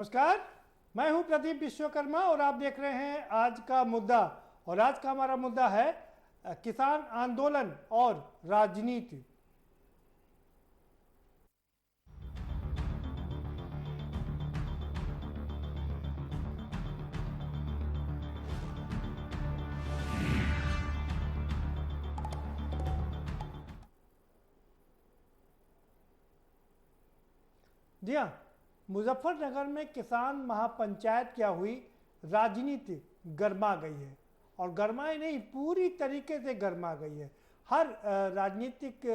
नमस्कार, मैं हूं प्रदीप विश्वकर्मा और आप देख रहे हैं आज का मुद्दा। और आज का हमारा मुद्दा है किसान आंदोलन और राजनीति। जी हाँ, मुजफ्फरनगर में किसान महापंचायत क्या हुई, राजनीति गरमा गई है। और गरमाई नहीं, पूरी तरीके से गरमा गई है। हर राजनीतिक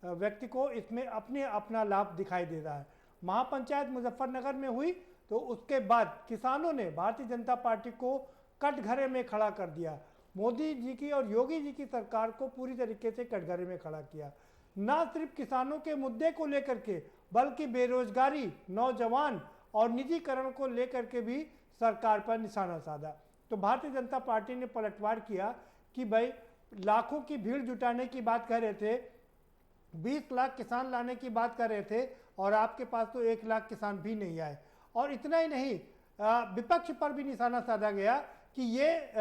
व्यक्ति को इसमें अपने अपना लाभ दिखाई दे रहा है। महापंचायत मुजफ्फरनगर में हुई तो उसके बाद किसानों ने भारतीय जनता पार्टी को कटघरे में खड़ा कर दिया। मोदी जी की और योगी जी की सरकार को पूरी तरीके से कटघरे में खड़ा किया। ना सिर्फ किसानों के मुद्दे को लेकर के, बल्कि बेरोजगारी, नौजवान और निजीकरण को लेकर के भी सरकार पर निशाना साधा। तो भारतीय जनता पार्टी ने पलटवार किया कि भाई लाखों की भीड़ जुटाने की बात कर रहे थे, 20 लाख किसान लाने की बात कर रहे थे, और आपके पास तो 1 लाख किसान भी नहीं आए। और इतना ही नहीं, विपक्ष पर भी निशाना साधा गया कि ये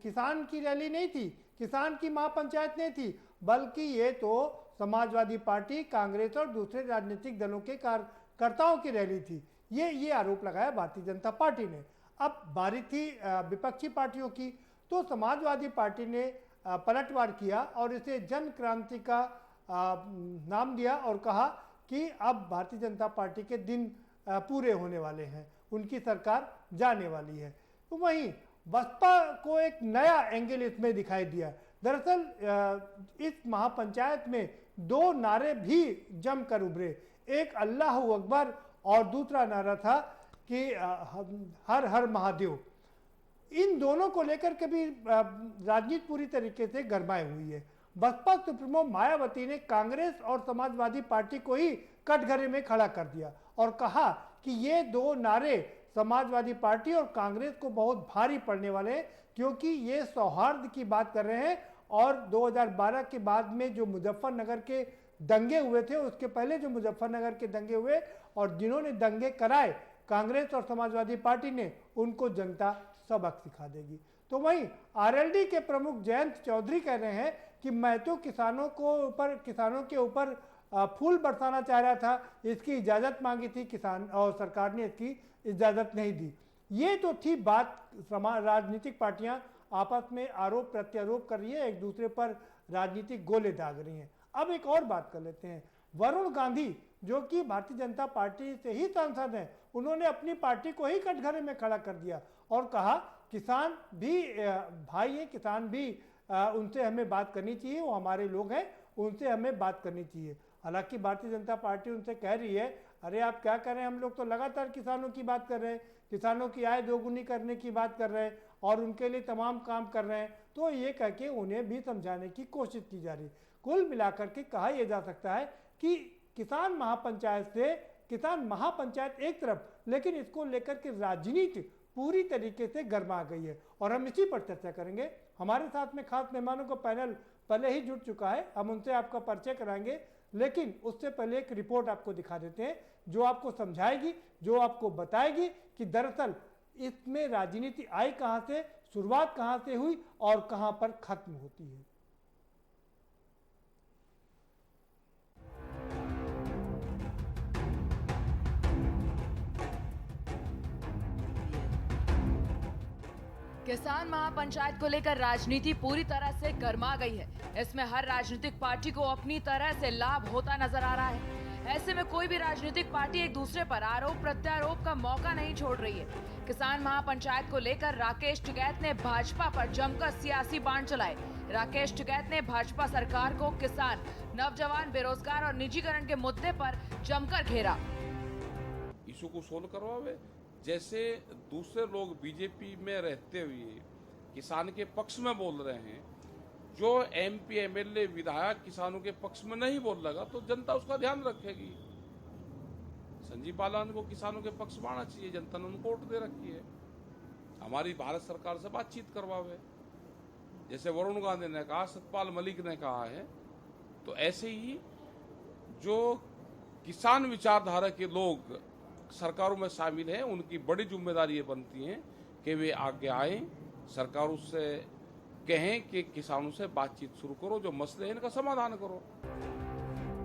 किसान की रैली नहीं थी, किसान की महापंचायत नहीं थी, बल्कि ये तो समाजवादी पार्टी, कांग्रेस और दूसरे राजनीतिक दलों के कार्यकर्ताओं की रैली थी। ये आरोप लगाया भारतीय जनता पार्टी ने। अब बारी थी विपक्षी पार्टियों की, तो समाजवादी पार्टी ने पलटवार किया और इसे जन क्रांति का नाम दिया और कहा कि अब भारतीय जनता पार्टी के दिन पूरे होने वाले हैं, उनकी सरकार जाने वाली है। तो वहीं बसपा को एक नया एंगल इसमें दिखाई दिया। दरअसल इस महापंचायत में 2 नारे भी जमकर उभरे। एक अल्लाह अकबर और दूसरा नारा था कि हर हर महादेव। इन दोनों को लेकर के भी राजनीति पूरी तरीके से गरमाई हुई है। बसपा सुप्रीमो मायावती ने कांग्रेस और समाजवादी पार्टी को ही कटघरे में खड़ा कर दिया और कहा कि ये 2 नारे समाजवादी पार्टी और कांग्रेस को बहुत भारी पड़ने वाले हैं, क्योंकि ये सौहार्द की बात कर रहे हैं। और 2012 के बाद में जो मुजफ्फरनगर के दंगे हुए थे, उसके पहले जो मुजफ्फरनगर के दंगे हुए और जिन्होंने दंगे कराए कांग्रेस और समाजवादी पार्टी ने, उनको जनता सबक सिखा देगी। तो वहीं आरएलडी के प्रमुख जयंत चौधरी कह रहे हैं कि मैं तो किसानों के ऊपर फूल बरसाना चाह रहा था, इसकी इजाजत मांगी थी किसान और सरकार ने इसकी इजाजत नहीं दी। ये तो थी बात। राजनीतिक पार्टियां आपस में आरोप प्रत्यारोप कर रही है, एक दूसरे पर राजनीतिक गोले दाग रही हैं। अब एक और बात कर लेते हैं। वरुण गांधी, जो कि भारतीय जनता पार्टी से ही सांसद हैं, उन्होंने अपनी पार्टी को ही कटघरे में खड़ा कर दिया और कहा किसान भी भाई हैं, किसान भी उनसे हमें बात करनी चाहिए, वो हमारे लोग हैं, उनसे हमें बात करनी चाहिए। हालांकि भारतीय जनता पार्टी उनसे कह रही है, अरे आप क्या कर रहे हैं, हम लोग तो लगातार किसानों की बात कर रहे हैं, किसानों की आय दोगुनी करने की बात कर रहे हैं और उनके लिए तमाम काम कर रहे हैं। तो ये कह के उन्हें भी समझाने की कोशिश की जा रही। कुल मिलाकर के कहा यह जा सकता है कि किसान महापंचायत एक तरफ, लेकिन इसको लेकर के राजनीति पूरी तरीके से गरमा गई है। और हम इसी पर चर्चा करेंगे। हमारे साथ में खास मेहमानों का पैनल पहले ही जुड़ चुका है, हम उनसे आपका परिचय कराएंगे, लेकिन उससे पहले एक रिपोर्ट आपको दिखा देते हैं जो आपको समझाएगी, जो आपको बताएगी कि दरअसल इसमें राजनीति आई कहां से, शुरुआत कहां से हुई और कहां पर खत्म होती है। किसान महापंचायत को लेकर राजनीति पूरी तरह से गर्मा गई है। इसमें हर राजनीतिक पार्टी को अपनी तरह से लाभ होता नजर आ रहा है। ऐसे में कोई भी राजनीतिक पार्टी एक दूसरे पर आरोप प्रत्यारोप का मौका नहीं छोड़ रही है। किसान महापंचायत को लेकर राकेश टिकैत ने भाजपा पर जमकर सियासी बाण चलाए। राकेश टिकैत ने भाजपा सरकार को किसान, नौजवान, बेरोजगार और निजीकरण के मुद्दे पर जमकर घेरा। इशू को सोल्व करवावे। जैसे दूसरे लोग बीजेपी में रहते हुए किसान के पक्ष में बोल रहे हैं, जो एमपी एमएलए विधायक किसानों के पक्ष में नहीं बोल लगा तो जनता उसका ध्यान रखेगी। संजीव बालान को किसानों के पक्ष में आना चाहिए, जनता ने उनको वोट दे रखी है। हमारी भारत सरकार से बातचीत करवावे, जैसे वरुण गांधी ने कहा, सतपाल मलिक ने कहा है, तो ऐसे ही जो किसान विचारधारा के लोग सरकारों में शामिल हैं उनकी बड़ी जिम्मेदारी ये बनती है कि वे आगे आएं, सरकार उससे कहें कि किसानों से बातचीत शुरू करो, जो मसले हैं इनका समाधान करो।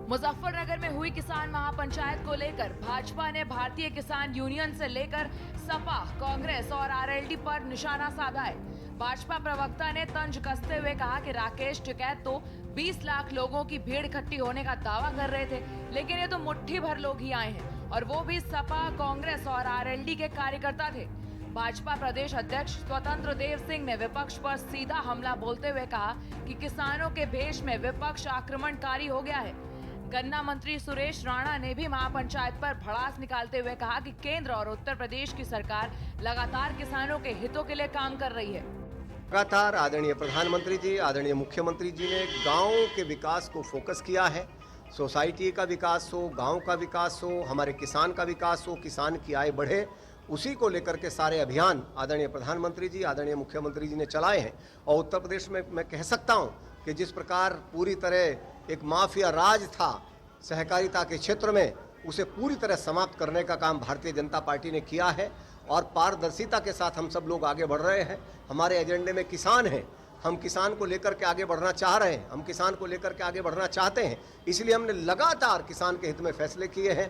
मुजफ्फरनगर में हुई किसान महापंचायत को लेकर भाजपा ने भारतीय किसान यूनियन से लेकर सपा, कांग्रेस और आरएलडी पर निशाना साधा है। भाजपा प्रवक्ता ने तंज कसते हुए कहा कि राकेश टिकैत तो 20 लाख लोगों की भीड़ इकट्ठी होने का दावा कर रहे थे, लेकिन ये तो मुट्ठी भर लोग ही आए हैं, और वो भी सपा, कांग्रेस और आरएलडी के कार्यकर्ता थे। भाजपा प्रदेश अध्यक्ष स्वतंत्र देव सिंह ने विपक्ष पर सीधा हमला बोलते हुए कहा कि किसानों के भेष में विपक्ष आक्रमणकारी हो गया है। गन्ना मंत्री सुरेश राणा ने भी महापंचायत पर भड़ास निकालते हुए कहा कि केंद्र और उत्तर प्रदेश की सरकार लगातार किसानों के हितों के लिए काम कर रही है। लगातार आदरणीय प्रधानमंत्री जी, आदरणीय मुख्यमंत्री जी ने गांव के विकास को फोकस किया है। सोसाइटी का विकास हो, गांव का विकास हो, हमारे किसान का विकास हो, किसान की आय बढ़े, उसी को लेकर के सारे अभियान आदरणीय प्रधानमंत्री जी, आदरणीय मुख्यमंत्री जी ने चलाए हैं। और उत्तर प्रदेश में मैं कह सकता हूं कि जिस प्रकार पूरी तरह एक माफिया राज था सहकारिता के क्षेत्र में, उसे पूरी तरह समाप्त करने का काम भारतीय जनता पार्टी ने किया है और पारदर्शिता के साथ हम सब लोग आगे बढ़ रहे हैं। हमारे एजेंडे में किसान हैं, हम किसान को लेकर के आगे बढ़ना चाह रहे हैं, हम किसान को लेकर के आगे बढ़ना चाहते हैं, इसलिए हमने लगातार किसान के हित में फैसले किए हैं।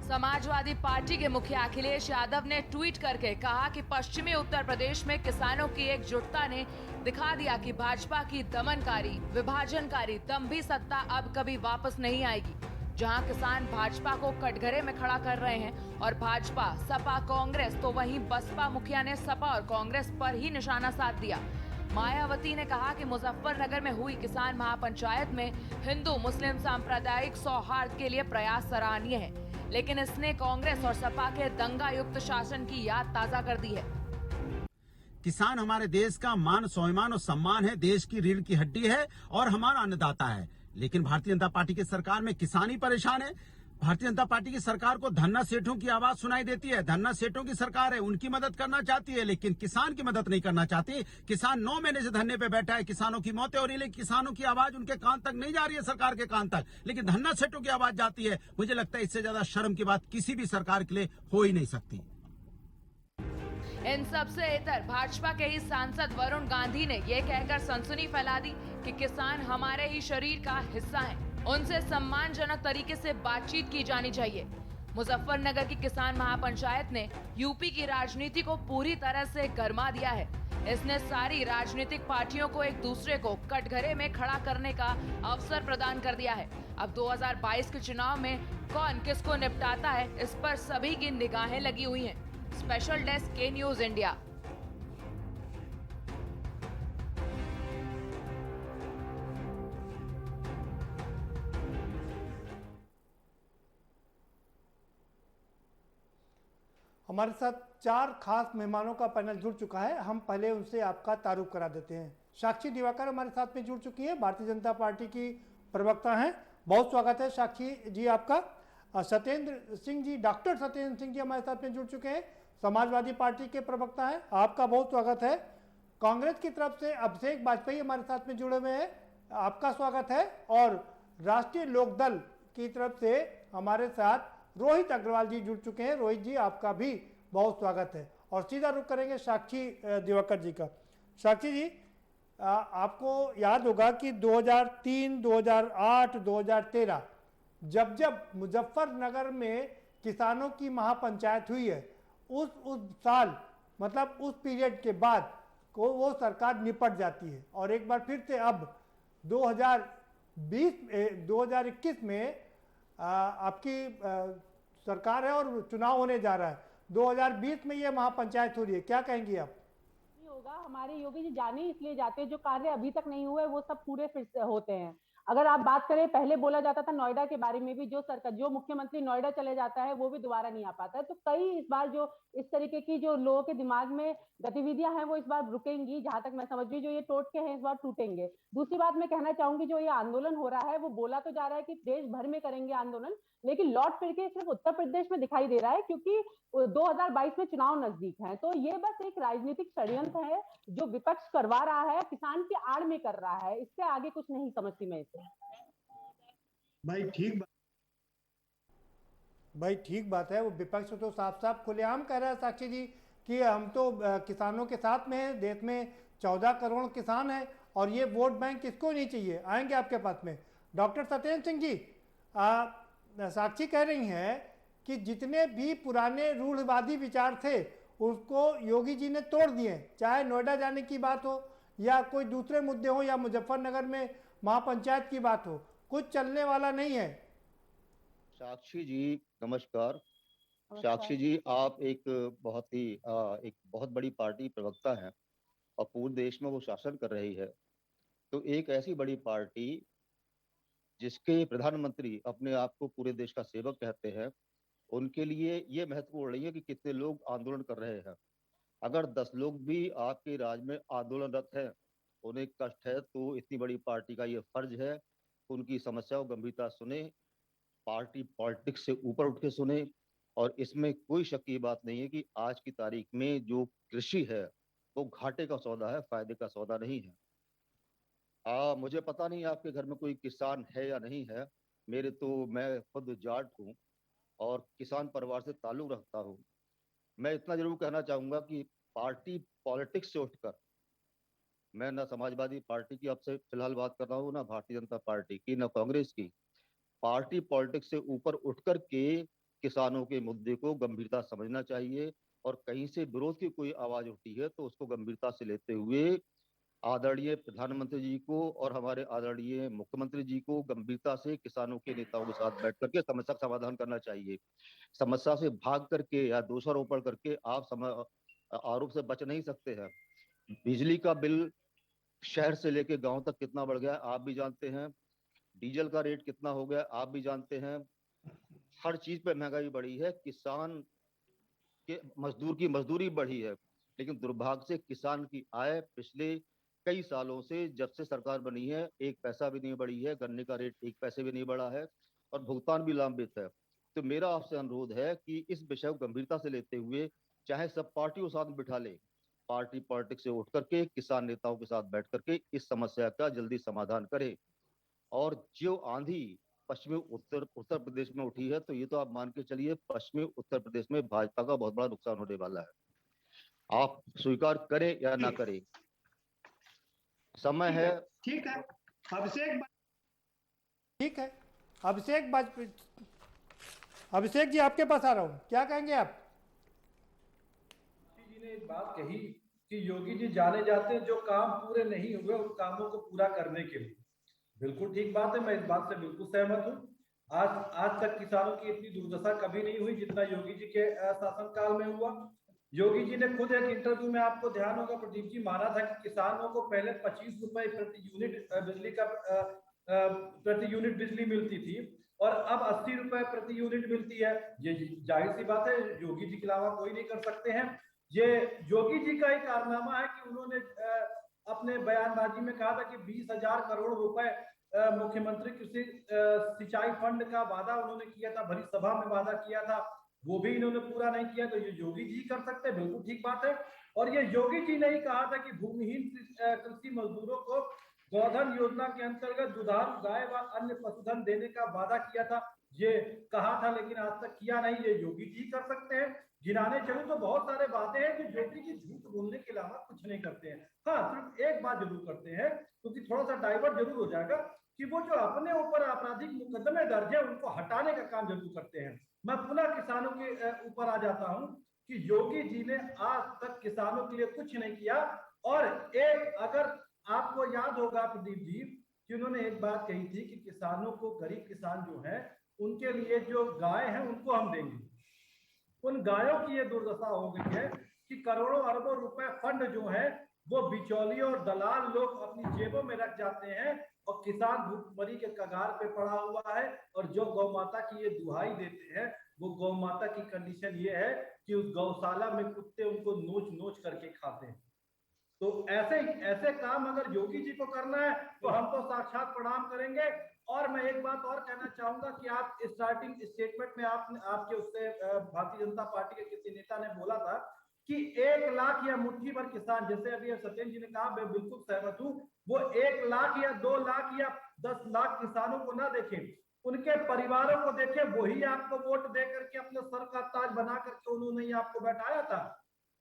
समाजवादी पार्टी के मुखिया अखिलेश यादव ने ट्वीट करके कहा कि पश्चिमी उत्तर प्रदेश में किसानों की एकजुटता ने दिखा दिया कि भाजपा की दमनकारी, विभाजनकारी, दंभी सत्ता अब कभी वापस नहीं आएगी। जहां किसान भाजपा को कटघरे में खड़ा कर रहे हैं और भाजपा, सपा, कांग्रेस, तो वहीं बसपा मुखिया ने सपा और कांग्रेस पर ही निशाना साध दिया। मायावती ने कहा कि मुजफ्फरनगर में हुई किसान महापंचायत में हिंदू मुस्लिम सांप्रदायिक सौहार्द के लिए प्रयास सराहनीय है, लेकिन इसने कांग्रेस और सपा के दंगा युक्त शासन की याद ताजा कर दी है। किसान हमारे देश का मान, स्वाभिमान और सम्मान है, देश की रीढ़ की हड्डी है और हमारा अन्नदाता है। लेकिन भारतीय जनता पार्टी की सरकार में किसान ही परेशान है। भारतीय जनता पार्टी की सरकार को धन्ना सेठों की आवाज सुनाई देती है। धन्ना सेठों की सरकार है, उनकी मदद करना चाहती है, लेकिन किसान की मदद नहीं करना चाहती। किसान 9 महीने से धरने पे बैठा है, किसानों की मौतें हो रही है, लेकिन किसानों की आवाज उनके कान तक नहीं जा रही है, सरकार के कान तक, लेकिन धन्ना सेठों की आवाज जाती है। मुझे लगता है इससे ज्यादा शर्म की बात किसी भी सरकार के लिए हो ही नहीं सकती। इन सबसे इतर भाजपा के ही सांसद वरुण गांधी ने ये कहकर सनसनी फैला दी कि किसान हमारे ही शरीर का हिस्सा हैं। उनसे सम्मानजनक तरीके से बातचीत की जानी चाहिए। मुजफ्फरनगर की किसान महापंचायत ने यूपी की राजनीति को पूरी तरह से गरमा दिया है। इसने सारी राजनीतिक पार्टियों को एक दूसरे को कटघरे में खड़ा करने का अवसर प्रदान कर दिया है। अब 2022 के चुनाव में कौन किसको निपटाता है, इस पर सभी की निगाहें लगी हुई हैं। स्पेशल डेस्क के न्यूज इंडिया। हमारे साथ 4 खास मेहमानों का पैनल जुड़ चुका है। हम पहले उनसे आपका तारुफ करा देते हैं। साक्षी दिवाकर हमारे साथ में जुड़ चुकी है, भारतीय जनता पार्टी की प्रवक्ता हैं। बहुत स्वागत है साक्षी जी आपका। सत्येंद्र सिंह जी, डॉक्टर सत्येंद्र सिंह जी हमारे साथ में जुड़ चुके हैं, समाजवादी पार्टी के प्रवक्ता हैं, आपका बहुत स्वागत है। कांग्रेस की तरफ से अभिषेक वाजपेयी हमारे साथ में जुड़े हुए हैं, आपका स्वागत है। और राष्ट्रीय लोकदल की तरफ से हमारे साथ रोहित अग्रवाल जी जुड़ चुके हैं। रोहित जी आपका भी बहुत स्वागत है। और सीधा रुख करेंगे साक्षी दिवाकर जी का। साक्षी जी, आपको याद होगा कि 2003, 2008, 2013 जब मुजफ्फरनगर में किसानों की महापंचायत हुई है, उस साल मतलब उस पीरियड के बाद को वो सरकार निपट जाती है और एक बार फिर से अब 2021 में आपकी सरकार है और चुनाव होने जा रहा है। 2020 में ये महापंचायत हो रही है, क्या कहेंगी आप? होगा, हमारे योगी जी जाने इसलिए जाते हैं, जो कार्य अभी तक नहीं हुए वो सब पूरे फिर से होते हैं। अगर आप बात करें, पहले बोला जाता था नोएडा के बारे में भी, जो मुख्यमंत्री नोएडा चले जाता है वो भी दोबारा नहीं आ पाता है। तो कई इस बार जो इस तरीके की जो लोगों के दिमाग में गतिविधियां हैं वो इस बार रुकेंगी, जहां तक मैं समझ रही हूँ। जो ये टोटके हैं इस बार टूटेंगे। दूसरी बात मैं कहना चाहूंगी, जो ये आंदोलन हो रहा है वो बोला तो जा रहा है कि देश भर में करेंगे आंदोलन, लेकिन लौट फिर के सिर्फ उत्तर प्रदेश में दिखाई दे रहा है, क्योंकि 2022 में चुनाव नजदीक है। तो ये बस एक राजनीतिक षड्यंत्र है जो विपक्ष करवा रहा है, किसान की आड़ में कर रहा है। इससे आगे कुछ नहीं समझती मैं इसे। भाई ठीक भाई ठीक बात है, वो विपक्ष तो साफ साफ खुलेआम कह रहा है साक्षी जी कि हम तो किसानों के साथ में हैं, देश में 14 करोड़ किसान हैं और ये वोट बैंक किसको नहीं चाहिए। आएंगे आपके पास में। डॉक्टर सत्येंद्र सिंह जी, साक्षी कह रही हैं कि जितने भी पुराने रूढ़वादी विचार थे उसको योगी जी ने तोड़ दिए, चाहे नोएडा जाने की बात हो या कोई दूसरे मुद्दे हो या मुजफ्फरनगर में महापंचायत की बात हो, कुछ चलने वाला नहीं है। साक्षी जी नमस्कार। साक्षी जी, आप एक बहुत बड़ी पार्टी प्रवक्ता हैं और पूरे देश में वो शासन कर रही है। तो एक ऐसी बड़ी पार्टी जिसके प्रधानमंत्री अपने आप को पूरे देश का सेवक कहते हैं, उनके लिए ये महत्वपूर्ण नहीं है कि कितने लोग आंदोलन कर रहे हैं। अगर 10 लोग भी आपके राज में आंदोलनरत हैं, उन्हें कष्ट है, तो इतनी बड़ी पार्टी का ये फर्ज है उनकी समस्या को गंभीरता सुने, पार्टी पॉलिटिक्स से ऊपर उठ के सुने। और इसमें कोई शक की बात नहीं है कि आज की तारीख में जो कृषि है वो घाटे का सौदा है, फायदे का सौदा नहीं है। मुझे पता नहीं आपके घर में कोई किसान है या नहीं है। मैं खुद जाट हूँ और किसान परिवार से ताल्लुक रखता हूँ। मैं इतना जरूर कहना चाहूंगा कि पार्टी पॉलिटिक्स से उठकर, मैं ना समाजवादी पार्टी की आपसे फिलहाल बात कर रहा हूँ, ना भारतीय जनता पार्टी की, ना कांग्रेस की, पार्टी पॉलिटिक्स से ऊपर उठकर के किसानों के मुद्दे को गंभीरता समझना चाहिए। और कहीं से विरोध की कोई आवाज उठती है तो उसको गंभीरता से लेते हुए आदरणीय प्रधानमंत्री जी को और हमारे आदरणीय मुख्यमंत्री जी को गंभीरता से किसानों के नेताओं के साथ बैठ करके समस्या का समाधान करना चाहिए। समस्या से भाग करके या दोषारोपण करके आप आरोप से बच नहीं सकते हैं। बिजली का बिल शहर से लेके गांव तक कितना बढ़ गया आप भी जानते हैं। डीजल का रेट कितना हो गया आप भी जानते हैं। हर चीज पे महंगाई बढ़ी है, किसान के मजदूर की मजदूरी बढ़ी है, लेकिन दुर्भाग्य से किसान की आय पिछले कई सालों से जब से सरकार बनी है 1 पैसा भी नहीं बढ़ी है। गन्ने का रेट 1 पैसे भी नहीं बढ़ा है और भुगतान भी लंबित है। तो मेरा आपसे अनुरोध है कि इस विषय को गंभीरता से लेते हुए चाहे सब पार्टियों साथ बिठा ले, पार्टी पॉलिटिक्स से उठ करके किसान नेताओं के साथ बैठ करके इस समस्या का जल्दी समाधान करे। और जो आंधी पश्चिमी उत्तर प्रदेश में उठी है, तो ये तो आप मान के चलिए पश्चिमी उत्तर प्रदेश में भाजपा का बहुत बड़ा नुकसान होने वाला है। आप स्वीकार करें या ना करें, समय है। ठीक है अभिषेक जी आपके पास आ रहा हूँ, क्या कहेंगे आप? जी ने एक बात कही कि योगी जी जाने जाते हैं जो काम पूरे नहीं हुए उन कामों को पूरा करने के लिए। बिल्कुल ठीक बात है, मैं इस बात से बिल्कुल सहमत हूँ। आज तक किसानों की इतनी दुर्दशा कभी नहीं हुई जितना योगी जी के शासनकाल में हुआ। योगी जी ने खुद एक इंटरव्यू में, आपको ध्यान होगा प्रदीप जी, माना था कि किसानों को पहले 25 रुपए प्रति यूनिट बिजली मिलती थी और अब 80 रुपए प्रति यूनिट मिलती है। ये जाहिर सी बात है, योगी जी के अलावा कोई नहीं कर सकते हैं। ये योगी जी का एक कारनामा है कि उन्होंने अपने बयानबाजी में कहा था कि 20,000 करोड़ रुपए मुख्यमंत्री कृषि सिंचाई फंड का वादा उन्होंने किया था, भरी सभा में वादा किया था, वो भी इन्होंने पूरा नहीं किया। तो ये योगी जी कर सकते हैं, बिल्कुल ठीक बात है। और ये योगी जी ने ही कहा था कि भूमिहीन कृषि मजदूरों को गोधन योजना के अंतर्गत दुधारू गाय व अन्य पशुधन देने का वादा किया था। ये कहा था लेकिन आज तक किया नहीं, ये योगी जी कर सकते हैं। गिनाने चलूं तो बहुत सारे बातें हैं कि योगी जी झूठ बोलने के अलावा कुछ नहीं करते हैं। हाँ, सिर्फ एक बात जरूर करते हैं, क्योंकि थोड़ा सा डाइवर्ट जरूर हो जाएगा, कि वो जो अपने ऊपर आपराधिक मुकदमे दर्ज है उनको हटाने का काम जरूर करते हैं। मैं पुनः किसानों के ऊपर आ जाता हूं कि योगी जी ने आज तक किसानों के लिए कुछ नहीं किया। और एक, अगर आपको याद होगा प्रदीप जी, कि उन्होंने एक बात कही थी कि किसानों को, गरीब किसान जो है उनके लिए जो गाय है उनको हम देंगे। उन गायों की ये दुर्दशा हो गई है कि करोड़ों अरबों रुपए फंड जो है वो बिचौलिए और दलाल लोग अपनी जेबों में रख जाते हैं और किसान भूखमरी के कगार पे पड़ा हुआ है। और जो गौ माता की ये दुहाई देते हैं, वो गौ माता की कंडीशन ये है कि उस गौशाला में कुत्ते उनको नोच नोच करके खाते हैं। तो ऐसे काम अगर योगी जी को करना है तो हम तो साक्षात प्रणाम करेंगे। और मैं एक बात और कहना चाहूंगा कि आप स्टार्टिंग स्टेटमेंट में आपके उससे भारतीय जनता पार्टी के किसी नेता ने बोला था कि 1 लाख या मुट्ठी भर किसान, जैसे अभी सत्येंद्र जी ने कहा, मैं बिल्कुल सहमत हूं, वो 1 लाख या 2 लाख या 10 लाख किसानों को ना देखें, उनके परिवारों को देखे, वही आपको वोट दे करके अपने सर का ताज बना करके उन्होंने ही आपको बैठाया था।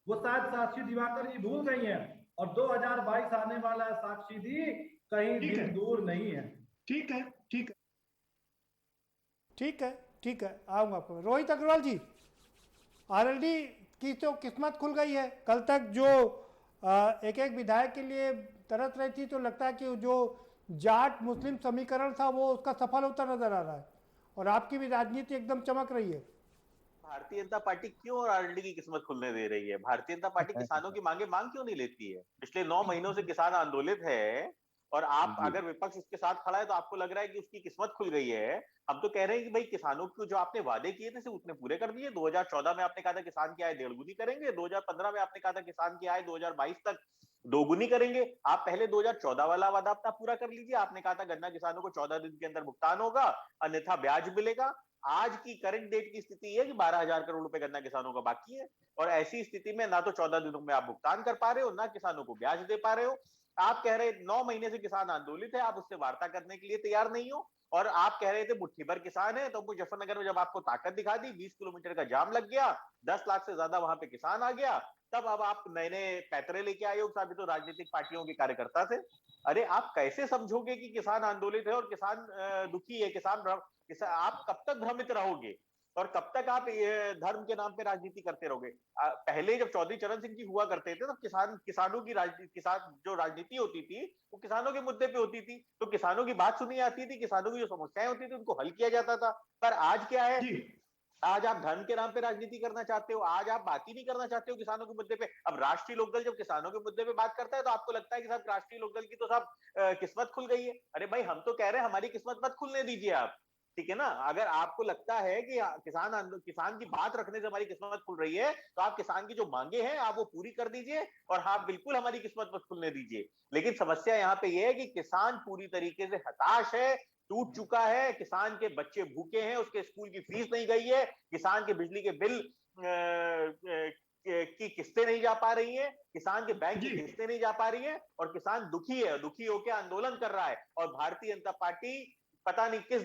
वो शायद साक्षी दिवाकर जी भूल गई हैं, और 2022 आने वाला है साक्षी जी, कहीं दिन दूर नहीं है। ठीक है, ठीक है, ठीक है, ठीक है, आऊंगा आपको। रोहित अग्रवाल जी, आरएलडी की तो किस्मत खुल गई है। कल तक जो एक एक विधायक के लिए तरस रही थी, तो लगता है कि जो जाट मुस्लिम समीकरण था वो उसका सफल होता नजर आ रहा है, और आपकी भी राजनीति एकदम चमक रही है। भारतीय जनता पार्टी क्यों और आरएलडी की किस्मत खुलने दे रही है? भारतीय जनता पार्टी किसानों की मांग क्यों नहीं लेती है? पिछले 9 महीनों से किसान आंदोलित है, और आप अगर विपक्ष उसके साथ खड़ा है तो आपको लग रहा है कि उसकी किस्मत खुल गई है। हम तो कह रहे हैं कि भाई किसानों को जो आपने वादे किए थे उतने पूरे कर दिए। 2014 में आपने कहा था किसान की आय 1.5 गुनी करेंगे, 2015 में आपने कहा था किसान की आय 2022 तक 2 गुनी करेंगे। आप पहले 2014 वाला वादा अपना पूरा कर लीजिए। आपने कहा था गन्ना किसानों को 14 दिन के अंदर भुगतान होगा, अन्यथा ब्याज मिलेगा। आज की करंट डेट की स्थिति है कि 12,000 करोड़ रुपए गन्ना किसानों का बाकी है, और ऐसी स्थिति में ना तो 14 दिनों में आप भुगतान कर पा रहे हो, ना किसानों को ब्याज दे पा रहे हो। आप कह रहे 9 महीने से किसान आंदोलित है, आप उससे वार्ता करने के लिए तैयार नहीं हो, और आप कह रहे थे मुट्ठी भर किसान है। तो मुजफ्फरनगर में जब आपको ताकत दिखा दी, 20 किलोमीटर का जाम लग गया, 10 लाख से ज्यादा वहां पे किसान आ गया, तब अब आप नए नए पैतरे लेके आए हो साहब, तो राजनीतिक पार्टियों के कार्यकर्ता थे। अरे आप कैसे समझोगे कि किसान आंदोलित है और किसान दुखी है? आप कब तक भ्रमित रहोगे, और कब तक आप धर्म के नाम पे राजनीति करते रहोगे? पहले जब चौधरी चरण सिंह जी हुआ करते थे, तब किसानों की जो राजनीति होती थी वो किसानों के मुद्दे पे होती थी, तो किसानों की बात सुनी जाती थी, किसानों की जो समस्याएं होती थी उनको हल किया जाता था। पर आज क्या है, आज आप धर्म के नाम पे राजनीति करना चाहते हो, आज आप बात ही नहीं करना चाहते हो किसानों के मुद्दे पे। अब राष्ट्रीय लोकदल जब किसानों के मुद्दे पे बात करता है तो आपको लगता है कि साहब राष्ट्रीय लोकदल की तो साहब किस्मत खुल गई है। अरे भाई, हम तो कह रहे हैं हमारी किस्मत मत खुलने दीजिए आप, ठीक है ना? अगर आपको लगता है कि किसान की बात रखने से हमारी किस्मत खुल रही है, तो आप किसान की जो मांगे हैं आप वो पूरी कर दीजिए, और हाँ बिल्कुल हमारी किस्मत मत खुलने दीजिए। लेकिन समस्या यहाँ पे ये है कि किसान पूरी तरीके से हताश है, टूट चुका है। किसान के बच्चे भूखे हैं, उसके स्कूल की फीस नहीं गई है, किसान के बिजली के बिल की किस्तें नहीं जा पा रही हैं, किसान के बैंक की किस्तें नहीं जा पा रही हैं, और किसान दुखी है, दुखी होकर आंदोलन कर रहा है। और भारतीय जनता पार्टी पता नहीं किस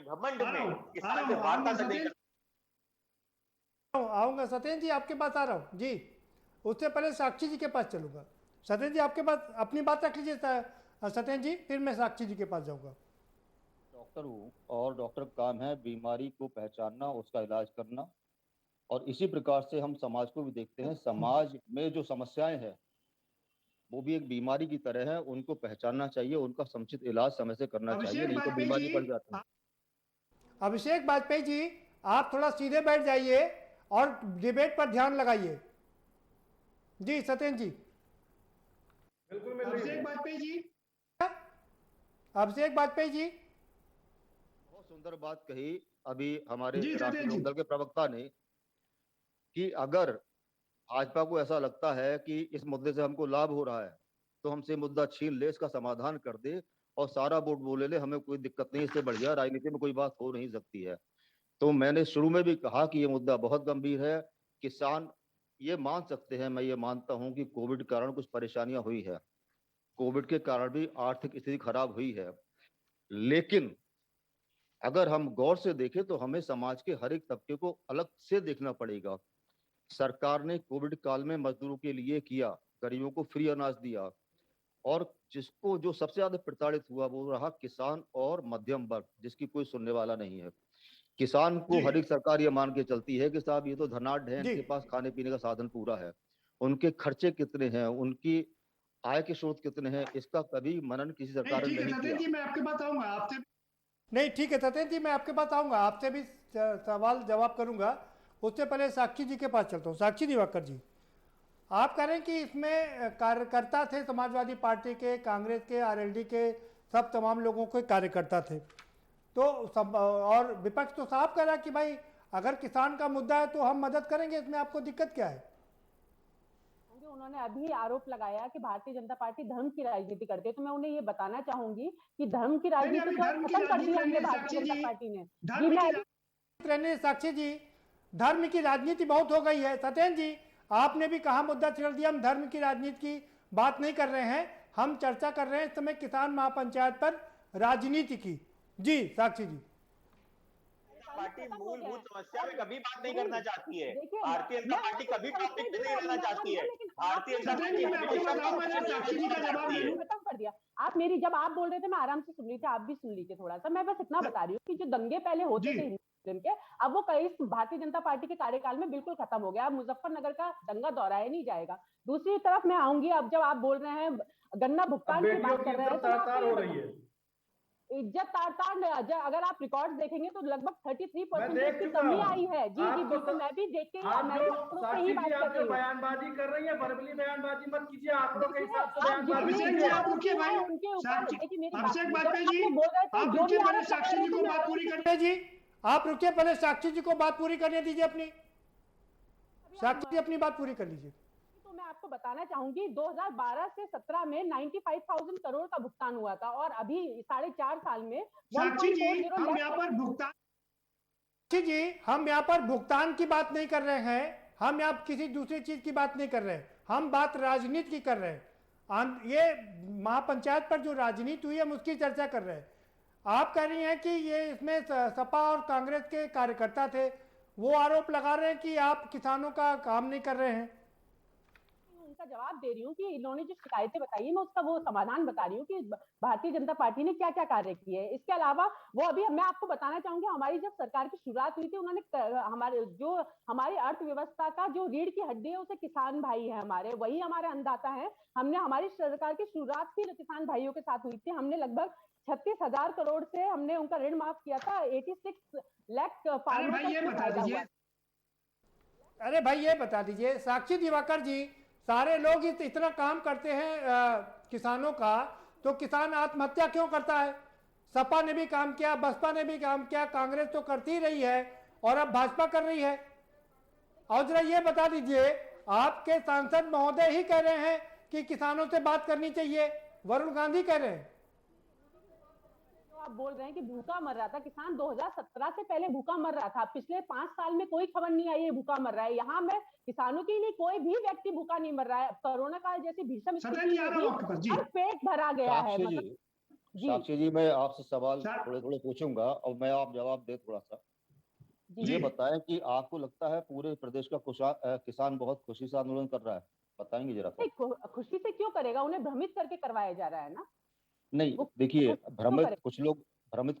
घमंड में किसान से वार्ता नहीं। आऊंगा सत्येंद्र जी, आपके पास आ रहा हूँ जी। उससे पहले साक्षी जी के पास चलूंगा। सत्येंद्र जी आपके पास अपनी बात रख लीजिए सत्येंद्र जी, फिर मैं साक्षी जी के पास जाऊंगा। डॉक्टर हूँ, और डॉक्टर का काम है बीमारी को पहचानना, उसका इलाज करना, और इसी प्रकार से हम समाज को भी देखते हैं। समाज में जो समस्याएं हैं वो भी एक बीमारी की तरह है, उनको पहचानना चाहिए, उनका समुचित इलाज समय से करना चाहिए, नहीं तो बीमारी बढ़ जाती है। अभिषेक वाजपेयी जी, आप थोड़ा सीधे बैठ जाइए और डिबेट पर ध्यान लगाइए। जी सत्येंद्र जी। बिल्कुल अभिषेक वाजपेयी जी, अभिषेक वाजपेयी जी, बहुत सुंदर बात कही अभी हमारे राष्ट्रीय लोकदल के प्रवक्ता ने, कि अगर भाजपा को ऐसा लगता है कि इस मुद्दे से हमको लाभ हो रहा है तो हमसे मुद्दा छीन ले, इसका समाधान कर दे और सारा वोट बोले ले, हमें कोई दिक्कत नहीं, इससे बढ़िया राजनीति में कोई बात हो नहीं सकती है। तो मैंने शुरू में भी कहा कि ये मुद्दा बहुत गंभीर है। किसान ये मान सकते हैं, मैं ये मानता हूं कि कोविड के कारण कुछ परेशानियां हुई है, कोविड के कारण भी आर्थिक स्थिति खराब हुई है, लेकिन अगर हम गौर से देखें तो हमें समाज के हर एक तबके को अलग से देखना पड़ेगा। सरकार ने कोविड काल में मजदूरों के लिए किया, गरीबों को फ्री अनाज दिया, और जिसको जो सबसे ज्यादा प्रताड़ित हुआ वो रहा किसान और मध्यम वर्ग, जिसकी कोई सुनने वाला नहीं है। किसान को हर एक सरकार ये मान के चलती है कि साहब ये तो धनाढ्य है, इनके पास खाने पीने का साधन पूरा है, उनके खर्चे कितने हैं, उनकी आय के स्रोत कितने हैं, इसका कभी मनन किसी सरकार ने नहीं किया। मैं आपके पास आऊंगा, आपसे नहीं, ठीक है सत्येंद्र जी, मैं आपके पास आऊंगा, आपसे भी सवाल जवाब करूंगा। उससे पहले साक्षी जी के पास चलता हूँ। साक्षी दिवाकर जी, आप कह रहे हैं कि इसमें कार्यकर्ता थे समाजवादी पार्टी के, कांग्रेस के, आरएलडी के, सब तमाम लोगों के कार्यकर्ता थे, तो सब, और विपक्ष तो साफ कह रहा है कि भाई अगर किसान का मुद्दा है तो हम मदद करेंगे, इसमें आपको दिक्कत क्या है? उन्होंने अभी आरोप लगाया कि भारतीय जनता पार्टी धर्म की राजनीति करती है, तो मैं उन्हें ये बताना चाहूंगी कि धर्म की राजनीति खत्म कर दी है भारतीय जनता पार्टी ने। साक्षी जी, धर्म की राजनीति बहुत हो गई है। सत्येंद्र जी, आपने भी कहा मुद्दा छेड़ दिया, हम धर्म की राजनीति की बात नहीं कर रहे हैं, हम चर्चा कर रहे हैं इस समय किसान महापंचायत पर राजनीति की। जी साक्षी जी। पार्टी खत्म हो गया मूलभूत है। समस्या में कभी बात नहीं नहीं, करना चाहती है। देखिए, भारतीय जनता मैं पार्टी आपको कभी समझते टॉपिक पे भी नहीं रहना चाहती है। लेकिन भारतीय आपने जनता सत्येंद्र जी, पार्टी मैं आपको हमेशा बताऊं, मैंने टॉपिक पे साक्षी जी का रहना जवाब चाहती ले है। लूं। खत्म कर दिया। आप मेरी, जब आप बोल रहे थे मैं आराम से सुन रही थी, आप भी सुन लीजिए थोड़ा सा। मैं बस इतना बता रही हूँ कि जो दंगे पहले होते जी। थे हिंदू के, अब वो कई भारतीय जनता पार्टी के कार्यकाल में बिल्कुल खत्म हो गया। अब मुजफ्फरनगर का दंगा दोहराया नहीं जाएगा। दूसरी तरफ मैं आऊंगी, अब जब आप बोल रहे हैं गन्ना अब भुगतान की बेटियों बात की कर रहे हैं, इज्जत तो मैं तार-तार आपको ये हो रही बता, है। इज्जत तार-तार, अगर आप रिकॉर्ड्स देखेंगे तो लगभग मैं 33% देख की चुका कमी हूं। आई है। जी जी आपको बिल्कुल, मैं भी देख के, आप मैं जो भी आंकड़ों से ही साक्षी जी, बात आप कर जो रही हूँ। बयानबाजी कर रही है, बर्बली बयानबाजी मत कीजिए, आंकड़ों के देखिए, हिसाब से आप बयानबाजी जितने अभिषेक कीजिए। जी, आप रुकिए जो भाई। है उनके ऊपर, साक्षी, देखिए मेरी बात, अभिषेक जब बाजपेयी आप जी, लोग बोल रहे थे, आप जो भी रुकिए, पहले आरोप लगा साक्षी रहे जी थे, को मैं बात आराम पूरी से, करने जी। आप रुकिए, पहले साक्षी जी को बात पूरी करने दीजिए अपनी। साक्षी जी अपनी बात पूरी कर लीजिए। तो मैं आपको बताना चाहूंगी 2012 से 17 में 95,000 करोड़ का भुगतान हुआ था, और अभी 4.5 साल में साक्षी जी, 1.40 हम लाख यहाँ पर भुगतान, साक्षी जी, हम यहाँ पर भुगतान की बात नहीं कर रहे हैं। हम यहाँ किसी दूसरी चीज की बात नहीं कर रहे हैं। हम बात राजनीति की कर रहे हैं। ये महापंचायत पर जो राजनीति हुई, हम उसकी चर्चा कर रहे हैं। आप कह रही हैं कि ये इसमें सपा और कांग्रेस के कार्यकर्ता थे, वो आरोप लगा रहे हैं कि आप किसानों का काम नहीं कर रहे हैं। उनका जवाब दे रही हूँ कि इन्होंने जो शिकायतें बताई है, मैं उसका वो समाधान बता रही हूँ कि भारतीय जनता पार्टी ने क्या क्या कार्य किए हैं। इसके अलावा वो, अभी मैं आपको बताना चाहूंगी, हमारी जब सरकार की शुरुआत हुई थी, उन्होंने हमारी अर्थव्यवस्था का जो रीढ़ की हड्डी है, उसे किसान भाई है हमारे, वही हमारे अन्नदाता है। हमने, हमारी सरकार की शुरुआत ही किसान भाइयों के साथ हुई थी। हमने लगभग 36,000 करोड़ से हमने उनका ऋण माफ किया था। 86 लाख अरे भाई ये बता फार्मर दीजिए, अरे भाई ये बता दीजिए साक्षी दिवाकर जी, सारे लोग इतना काम करते हैं किसानों का, तो किसान आत्महत्या क्यों करता है? सपा ने भी काम किया, बसपा ने भी काम किया, कांग्रेस तो करती ही रही है, और अब भाजपा कर रही है। और जरा ये बता दीजिए, आपके सांसद महोदय ही कह रहे हैं कि किसानों से बात करनी चाहिए, वरुण गांधी कह रहे हैं। आप बोल रहे हैं कि भूखा मर रहा था किसान, 2017 से पहले भूखा मर रहा था। पिछले 5 साल में कोई खबर नहीं आई है भूखा मर रहा है। यहाँ में किसानों के लिए कोई भी व्यक्ति भूखा नहीं मर रहा है। कोरोना काल जैसी भीषण स्थिति में भी हर पेट भरा गया है। मतलब साक्षी जी, मैं आपसे सवाल थोड़े थोड़े पूछूंगा और मैं आप जवाब दे थोड़ा सा। ये बताएं कि आपको लगता है पूरे प्रदेश का किसान बहुत खुशी से आंदोलन कर रहा है? बताएंगे जरा सा। खुशी से क्यों करेगा? उन्हें भ्रमित करके करवाया जा रहा है ना। नहीं, देखिए, भ्रमित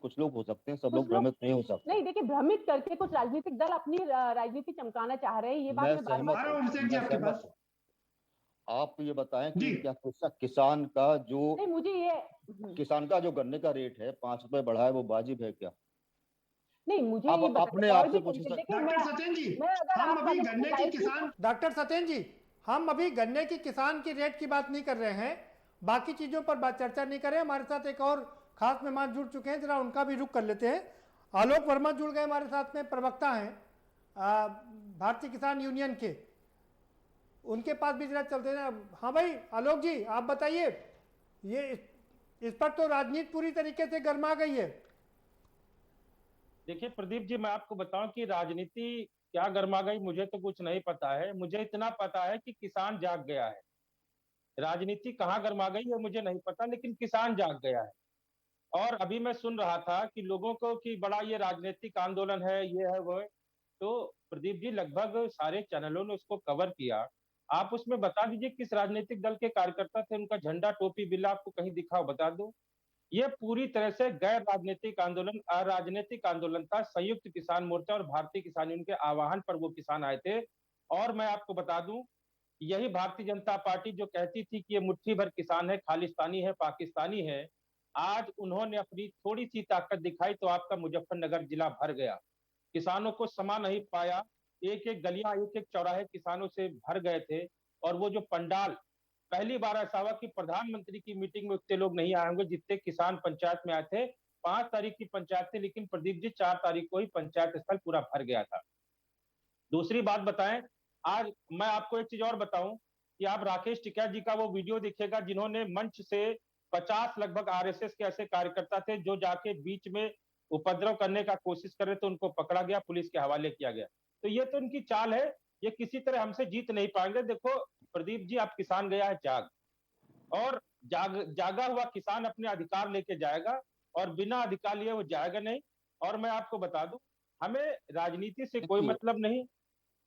कुछ लोग हो सकते हैं, सब लोग भ्रमित नहीं हो सकते। नहीं, देखिए, भ्रमित करके कुछ राजनीतिक दल अपनी राजनीति चमकाना चाह रहे हैं। ये बात मैं सहमत हूं। आप ये बताएं कि क्या किसान का जो नहीं, मुझे ये किसान का जो गन्ने का रेट है 5 रुपए बढ़ा है, वो वाजिब है क्या? नहीं, मुझे आप अपने आप से पूछ सकते हैं। डॉक्टर सत्येंद्र जी, हम अभी गन्ने की किसान, डॉक्टर सत्येंद्र जी, हम अभी गन्ने की किसान की रेट की बात नहीं कर रहे हैं, बाकी चीजों पर बात चर्चा नहीं कर रहे हैं। हमारे साथ एक और खास मेहमान जुड़ चुके हैं, जरा उनका भी रुख कर लेते हैं। आलोक वर्मा जुड़ गए हमारे साथ में, प्रवक्ता हैं भारतीय किसान यूनियन के, उनके पास भी जरा चलते हैं। हाँ भाई आलोक जी, आप बताइए, ये इस पर तो राजनीति पूरी तरीके से गर्मा गई है। देखिए प्रदीप जी, मैं आपको बताऊं कि राजनीति क्या गर्मा गई, मुझे तो कुछ नहीं पता है। मुझे इतना पता है कि किसान जाग गया है। राजनीति कहाँ गर्मा गई है मुझे नहीं पता, लेकिन किसान जाग गया है। और अभी मैं सुन रहा था कि लोगों को कि बड़ा ये राजनीतिक आंदोलन है, ये है वो है, तो प्रदीप जी लगभग सारे चैनलों ने उसको कवर किया। आप उसमें बता दीजिए किस राजनीतिक दल के कार्यकर्ता थे, उनका झंडा टोपी बिल्ला आपको कहीं दिखाओ, बता दो। ये पूरी तरह से गैर राजनीतिक आंदोलन, अराजनीतिक आंदोलन था। संयुक्त किसान मोर्चा और भारतीय किसान यूनियन के आह्वान पर वो किसान आए थे। और मैं आपको बता दूं, यही भारतीय जनता पार्टी जो कहती थी कि ये मुट्ठी भर किसान है, खालिस्तानी है, पाकिस्तानी है, आज उन्होंने अपनी थोड़ी सी ताकत दिखाई तो आपका मुजफ्फरनगर जिला भर गया। किसानों को समा नहीं पाया, एक एक गलियां, एक एक चौराहे किसानों से भर गए थे। और वो जो पंडाल, पहली बार ऐसा हुआ कि प्रधानमंत्री की मीटिंग में उतने लोग नहीं आए होंगे जितने किसान पंचायत में आए थे। 5 तारीख की पंचायत थी, लेकिन प्रदीप जी 4 तारीख को ही पंचायत स्थल पूरा भर गया था। दूसरी बात बताएं, आज मैं आपको एक चीज और बताऊं कि आप राकेश टिकैत जी का वो वीडियो देखिएगा, जिन्होंने मंच से 50 लगभग आरएसएस के ऐसे कार्यकर्ता थे जो जाके बीच में उपद्रव करने का कोशिश कर रहे थे, उनको पकड़ा गया, पुलिस के हवाले किया गया। तो ये तो इनकी चाल है, ये किसी तरह हमसे जीत नहीं पाएंगे। देखो प्रदीप जी, आप किसान गया है जाग, और जागा हुआ किसान अपने अधिकार लेके जाएगा, और बिना अधिकार लिए वो जाएगा नहीं। और मैं आपको बता दूं, हमें राजनीति से कोई मतलब नहीं,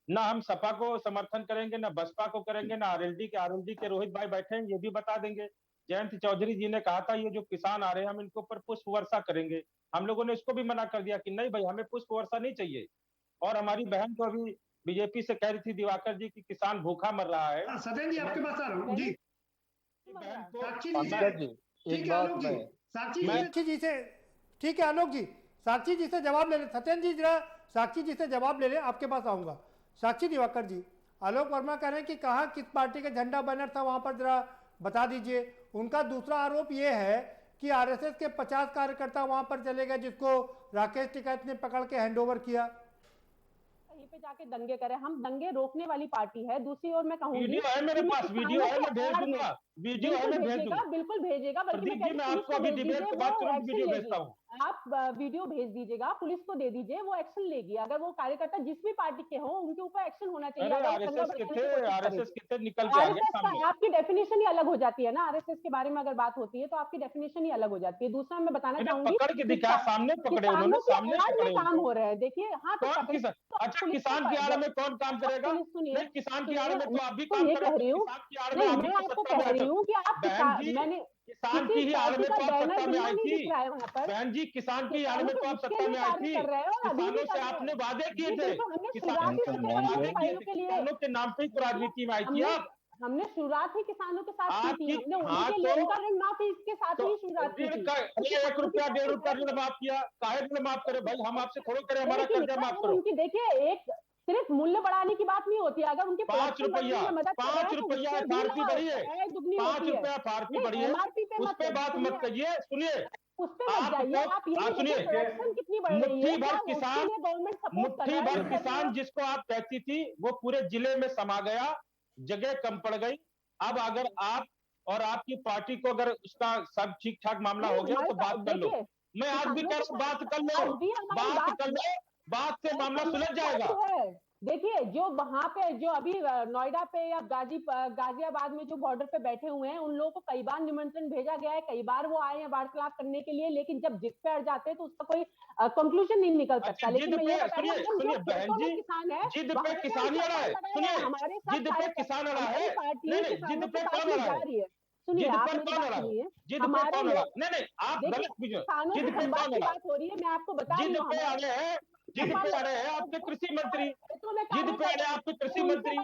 ना हम सपा को समर्थन करेंगे, ना बसपा को करेंगे, ना आरएलडी के रोहित भाई बैठे हैं, ये भी बता देंगे। जयंत चौधरी जी ने कहा था ये जो किसान आ रहे हैं हम इनके ऊपर पुष्प वर्षा करेंगे, हम लोगों ने इसको भी मना कर दिया कि नहीं भाई हमें पुष्प वर्षा नहीं चाहिए। और हमारी बहन तो अभी बीजेपी से कह रही थी दिवाकर जी की किसान भूखा मर रहा है। सत्येंद्र जी आपके पास आ रहा हूँ जी। बहन को साक्षी जी एक बात मैं साक्षी जी से, ठीक है आलोक जी, साक्षी जी से जवाब ले लें। सत्येंद्र जी जरा साक्षी जी से जवाब ले लें, आपके पास आऊंगा। साक्षी दिवाकर जी, आलोक वर्मा कह रहे हैं कि कहाँ किस पार्टी का झंडा बैनर था, वहां पर जरा बता दीजिए। उनका दूसरा आरोप ये है कि आरएसएस के 50 कार्यकर्ता वहां पर चले गए, जिसको राकेश टिकैत ने पकड़ के हैंडओवर किया। कहीं पे जाके दंगे करें, हम दंगे रोकने वाली पार्टी है। दूसरी ओर मैं कहूंगी, वीडियो है मेरे पास, वीडियो है, मैं भेज दूंगा, वीडियो है, मैं भेज दूंगा, बिल्कुल भेजेगा। बल्कि मैं आपको अभी डिबेट के बाद तुरंत वीडियो भेजता हूँ। आप वीडियो भेज दीजिएगा, पुलिस को दे दीजिए, वो एक्शन लेगी। अगर वो कार्यकर्ता जिस भी पार्टी के हो उनके ऊपर एक्शन होना चाहिए। आरएसएस के थे निकल के आ गए सामने। आपकी डेफिनेशन ही अलग हो जाती है ना, आरएसएस के बारे में अगर बात होती है तो आपकी डेफिनेशन ही अलग हो जाती है। दूसरा मैं बताना चाहूंगी, पकड़ के दिखा, सामने पकड़े उन्होंने, सामने पकड़े काम हो रहा है। देखिए हाँ, अच्छा किसान की आड़ में कौन काम करेगा? नहीं, किसान की आड़ में तो आप भी काम कह करेंगे। रही हूँ, मैं आपको कह रही हूँ कि आप मैंने किसान की ही आड़ में तो आप सत्ता में आई थी बहन जी, किसान की आड़ में तो आप सत्ता में आई थी। किसानों से आपने वादे किए थे, किसानों के नाम पे ही राजनीति में आई थी आप। हमने शुरुआत ही किसानों के साथ की थी, उनका ऋण माफी के साथ ही शुरुआत की थी। 1 रुपया 1.5 रुपया ऋण माफ किया, काहे ऋण माफ करे भाई? हम आपसे थोड़ा करें हमारा कर्जा माफ करो। उनकी देखिए, एक सिर्फ मूल्य बढ़ाने की बात नहीं होती है। अगर उनके 5 रुपया एफआरपी बढ़ी है, 5 रुपया एफआरपी बढ़ी है, उस पे बात मत करिए। सुनिए, उस पे मत जाइए आप, ये सुनिए, कितनी बढ़ रही है, मुट्ठी भर किसान जिसको आप कहती थी वो पूरे जिले में समा गया, जगह कम पड़ गई। अब अगर आप और आपकी पार्टी को अगर उसका सब ठीक ठाक मामला हो गया तो बात कर लो। मैं आज भी कह रहा हूँ बात कर लो, बात कर लो, बात से मामला सुलझ जाएगा। देखिए, जो वहां पे जो अभी नोएडा पे या गाजियाबाद में जो बॉर्डर पे बैठे हुए हैं, उन लोगों को कई बार निमंत्रण भेजा गया है, कई बार वो आए हैं वार्तालाप करने के लिए, लेकिन जब जिद पे अड़ जाते हैं तो उसका कोई कंक्लूजन नहीं निकल सकता। लेकिन सुनिए बहन जी, किसान है, जिद पे किसान ही अड़ा है। सुनिए, जिद पे किसान अड़ा है, नहीं जिद पे कौन अड़ा है? सुनिए, आप जिद पे कौन अड़ा? नहीं आप गलत बुझे। जिद पे कौन अड़ा? बात हो रही है, मैं आपको बता रही हूँ। जिद पे अड़े हैं, जिद पे अड़े हैं आपके कृषि मंत्री, जिद पे अड़े आपके कृषि मंत्री।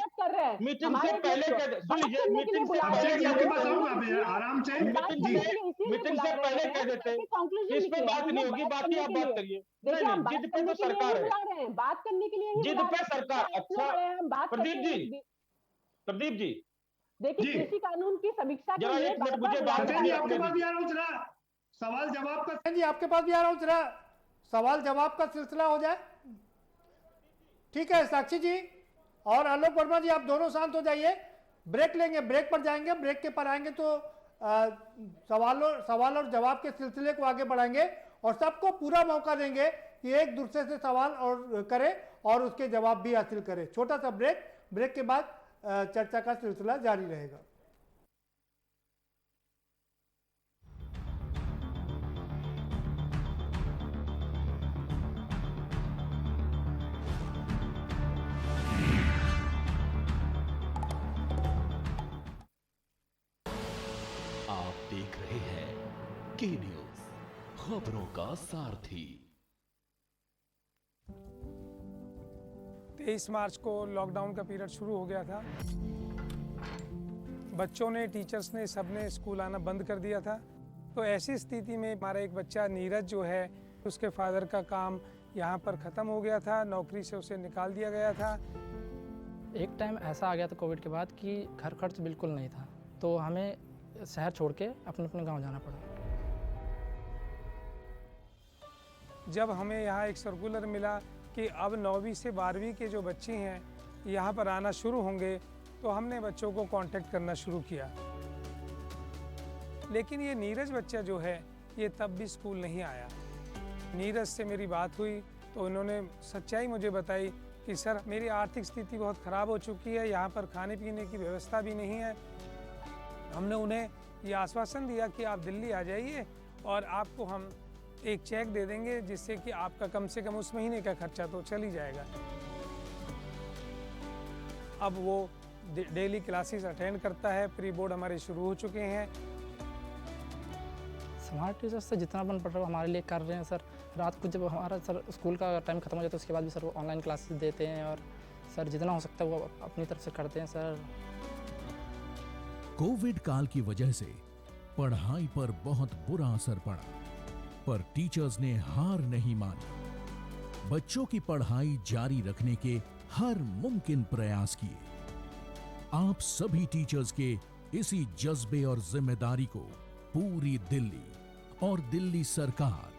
मीटिंग से पहले सुन लीजिए, मीटिंग से पहले आराम से मीटिंग से पहले कह देते इस पे बात नहीं होगी, बाकी आप बात करिए। नहीं, जिद पे तो सरकार है, बात करने के लिए जिद पे सरकार। अच्छा प्रदीप जी देखिए, कृषि कानून की समीक्षा के लिए एक मिनट मुझे बात आपके पास भी आ रहा हूँ जरा, सवाल जवाब का जी आपके पास भी आ रहा हूँ जरा, सवाल जवाब का सिलसिला हो जाए। ठीक है साक्षी जी और आलोक वर्मा जी, आप दोनों शांत हो जाइए। ब्रेक लेंगे, ब्रेक पर जाएंगे, ब्रेक के पर आएंगे तो सवाल और जवाब के सिलसिले को आगे बढ़ाएंगे और सबको पूरा मौका देंगे कि एक दूसरे से सवाल और करें और उसके जवाब भी हासिल करें। छोटा सा ब्रेक, ब्रेक के बाद चर्चा का सिलसिला जारी रहेगा। आप देख रहे हैं के न्यूज, खबरों का सारथी। 23 मार्च को लॉकडाउन का पीरियड शुरू हो गया था। बच्चों ने, टीचर्स ने, सबने स्कूल आना बंद कर दिया था। तो ऐसी स्थिति में हमारा एक बच्चा नीरज जो है, उसके फादर का काम यहाँ पर ख़त्म हो गया था, नौकरी से उसे निकाल दिया गया था। एक टाइम ऐसा आ गया था कोविड के बाद कि घर खर्च बिल्कुल नहीं था, तो हमें शहर छोड़ के अपने अपने गांव जाना पड़ा। जब हमें यहाँ एक सर्कुलर मिला कि अब 9वीं से 12वीं के जो बच्चे हैं यहाँ पर आना शुरू होंगे, तो हमने बच्चों को कांटेक्ट करना शुरू किया। लेकिन ये नीरज बच्चा जो है, ये तब भी स्कूल नहीं आया। नीरज से मेरी बात हुई तो उन्होंने सच्चाई मुझे बताई कि सर, मेरी आर्थिक स्थिति बहुत ख़राब हो चुकी है, यहाँ पर खाने पीने की व्यवस्था भी नहीं है। हमने उन्हें ये आश्वासन दिया कि आप दिल्ली आ जाइए और आपको हम एक चेक दे देंगे जिससे कि आपका कम से कम उस महीने का खर्चा तो चल ही जाएगा। अब वो डेली क्लासेस अटेंड करता है, प्री बोर्ड हमारे शुरू हो चुके हैं। स्मार्ट टीचर से जितना बन पड़ रहा है हमारे लिए कर रहे हैं सर। रात को जब हमारा सर स्कूल का टाइम खत्म हो जाता है उसके बाद भी सर वो ऑनलाइन क्लासेस देते हैं और सर जितना हो सकता है वो अपनी तरफ से करते हैं सर। कोविड काल की वजह से पढ़ाई पर बहुत बुरा असर पड़ा, पर टीचर्स ने हार नहीं मानी। बच्चों की पढ़ाई जारी रखने के हर मुमकिन प्रयास किए। आप सभी टीचर्स के इसी जज्बे और जिम्मेदारी को पूरी दिल्ली और दिल्ली सरकार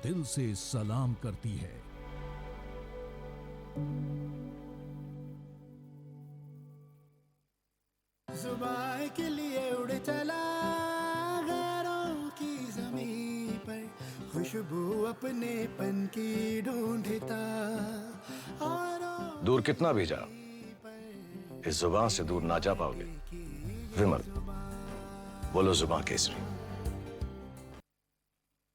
दिल से सलाम करती है। जुबान के लिए उड़ चला गैरों की ज़मीं पर, खुशबू अपनेपन की ढूंढता। दूर कितना भी जा, इस जुबान से दूर ना जा पाओगे। विमल, बोलो जुबान केसरी।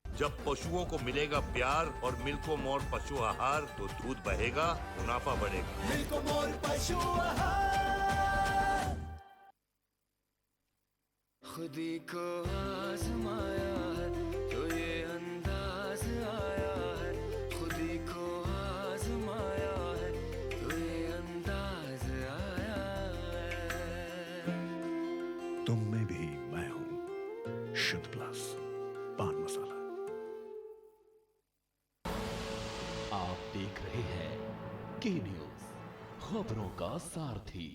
जब पशुओं को मिलेगा प्यार और मिल्को मोर पशु आहार तो दूध बहेगा, मुनाफा बढ़ेगा। मिल्को मोर पशु आहार। खुदी को आजमाया है तो ये अंदाज आया है, खुदी को आजमाया है तो ये अंदाज आया है। तुम में भी मैं हूं, शुद्ध प्लस पान मसाला। आप देख रहे हैं के न्यूज, खबरों का सारथी।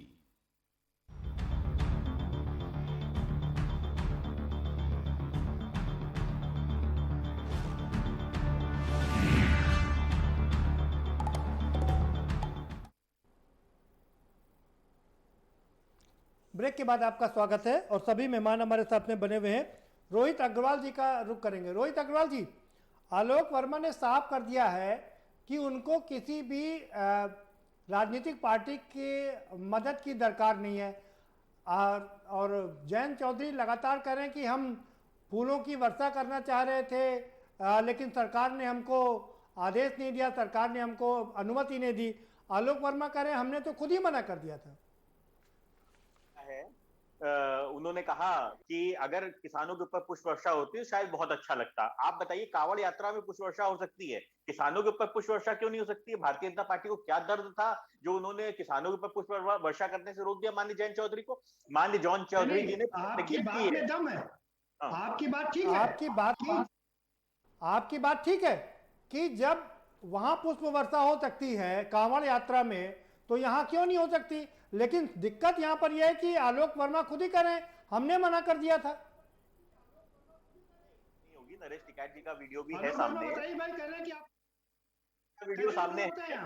ब्रेक के बाद आपका स्वागत है और सभी मेहमान हमारे साथ में बने हुए हैं। रोहित अग्रवाल जी का रुख करेंगे। रोहित अग्रवाल जी, आलोक वर्मा ने साफ कर दिया है कि उनको किसी भी राजनीतिक पार्टी की मदद की दरकार नहीं है। और जयंत चौधरी लगातार कह रहे हैं कि हम फूलों की वर्षा करना चाह रहे थे, लेकिन सरकार ने हमको आदेश नहीं दिया, सरकार ने हमको अनुमति नहीं दी। आलोक वर्मा कह रहे हैं हमने तो खुद ही मना कर दिया था। उन्होंने कहा कि अगर किसानों के ऊपर पुष्प वर्षा होती है शायद बहुत अच्छा लगता। आप बताइए, कांवड़ यात्रा में पुष्प वर्षा हो सकती है, किसानों के ऊपर पुष्प वर्षा क्यों नहीं हो सकती है? भारतीय जनता पार्टी को क्या दर्द था जो उन्होंने किसानों के ऊपर पुष्प वर्षा करने से रोक दिया माननीय जयंत चौधरी को? माननीय जॉन चौधरी जी ने आपकी बात में दम है, आपकी बात ठीक है, आपकी बात ठीक है कि जब वहां पुष्प वर्षा हो सकती है कांवड़ यात्रा में, तो यहाँ क्यों नहीं हो सकती? लेकिन दिक्कत यहाँ पर यह है कि आलोक वर्मा खुद ही करें, हमने मना कर दिया था। होगी, नरेश टिकैत जी का वीडियो भी है सामने, वीडियो सामने है।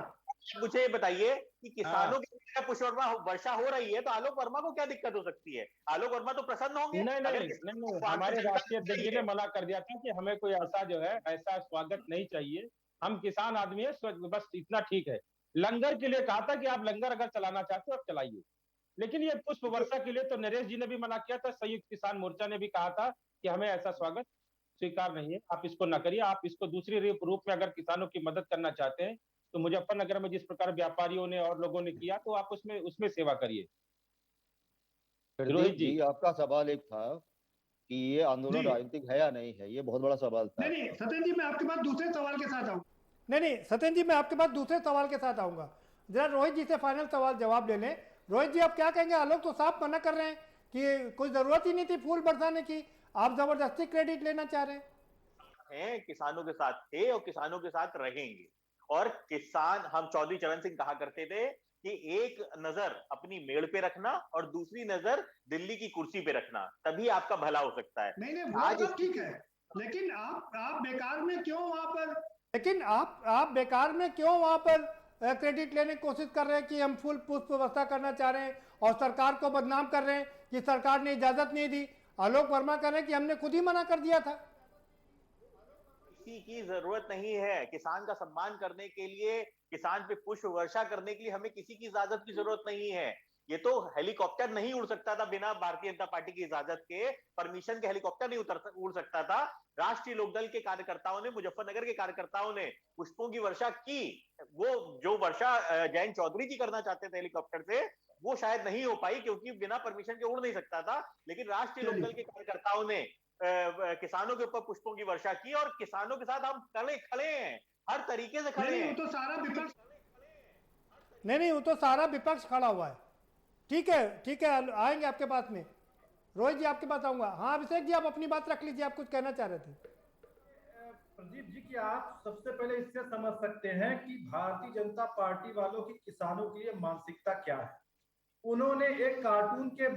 मुझे बताइए कि किसानों की पुष्प वर्षा हो रही है तो आलोक वर्मा को क्या दिक्कत हो सकती है? आलोक वर्मा तो प्रसन्न होंगे। नहीं, हमारे राष्ट्रीय अध्यक्ष जी ने मना कर दिया था कि हमें कोई ऐसा जो है ऐसा स्वागत नहीं चाहिए, हम किसान आदमी है, बस इतना ठीक है। लंगर के लिए कहा था कि आप लंगर अगर चलाना चाहते हो आप चलाइए, लेकिन ये पुष्प वर्षा के लिए तो नरेश जी ने भी मना किया था, संयुक्त किसान मोर्चा ने भी कहा था कि हमें ऐसा स्वागत स्वीकार नहीं है, आप इसको न करिए। आप इसको दूसरी रूप में अगर किसानों की मदद करना चाहते हैं तो मुजफ्फरनगर में जिस प्रकार व्यापारियों ने और लोगों ने किया तो आप उसमें सेवा करिए। रोहित जी, आपका सवाल एक था कि ये आंदोलन राजनीतिक है या नहीं है, ये बहुत बड़ा सवाल था। नहीं सत्येंद्र जी, मैं आपके पास दूसरे सवाल के साथ आऊँ। नहीं सत्येंद्र जी, मैं आपके पास दूसरे सवाल के साथ आऊंगा। जरा रोहित जी से फाइनल सवाल जवाब ले लें। रोहित जी, आप क्या कहेंगे? आलोक तो साफ मना कर रहे हैं कि कोई जरूरत ही नहीं थी फूल बरसाने की, आप जबरदस्ती क्रेडिट लेना चाह रहे हैं। किसानों के साथ थे और किसानों के साथ रहेंगे। और किसान, हम चौधरी चरण सिंह कहा करते थे कि एक नजर अपनी मेड़ पे रखना और दूसरी नजर दिल्ली की कुर्सी पे रखना, तभी आपका भला हो सकता है। नहीं आज ठीक है, लेकिन आप बेकार में क्यों वहां पर क्रेडिट लेने की कोशिश कर रहे हैं कि हम फुल पुष्प वर्षा करना चाह रहे हैं और सरकार को बदनाम कर रहे हैं कि सरकार ने इजाजत नहीं दी। आलोक वर्मा कह रहे हैं कि हमने खुद ही मना कर दिया था। किसी की जरूरत नहीं है। किसान का सम्मान करने के लिए, किसान पे पुष्प वर्षा करने के लिए हमें किसी की इजाजत की जरूरत नहीं है। ये तो हेलीकॉप्टर नहीं उड़ सकता था बिना भारतीय जनता पार्टी की इजाजत के, परमिशन के हेलीकॉप्टर नहीं उड़ सकता था। राष्ट्रीय लोकदल के कार्यकर्ताओं ने, मुजफ्फरनगर के कार्यकर्ताओं ने पुष्पों की वर्षा की। वो जो वर्षा जयंत चौधरी जी करना चाहते थे हेलीकॉप्टर से, वो शायद नहीं हो पाई क्योंकि बिना परमिशन के उड़ नहीं सकता था। लेकिन राष्ट्रीय लोकदल के कार्यकर्ताओं ने किसानों के ऊपर पुष्पों की वर्षा की, और किसानों के साथ हम खड़े हैं, हर तरीके से खड़े हैं। तो सारा विपक्ष नहीं, वो तो सारा विपक्ष खड़ा हुआ है। ठीक है, आएंगे आपके पास में। रोहित जी आपके पास आऊंगा। हाँ अभिषेक जी, आप अपनी बात रख लीजिए, आप कुछ कहना चाह रहे थे। प्रदीप जी की आप सबसे पहले इससे समझ सकते हैं कि भारतीय जनता पार्टी वालों की किसानों के लिए मानसिकता क्या है। उन्होंने एक कार्टून के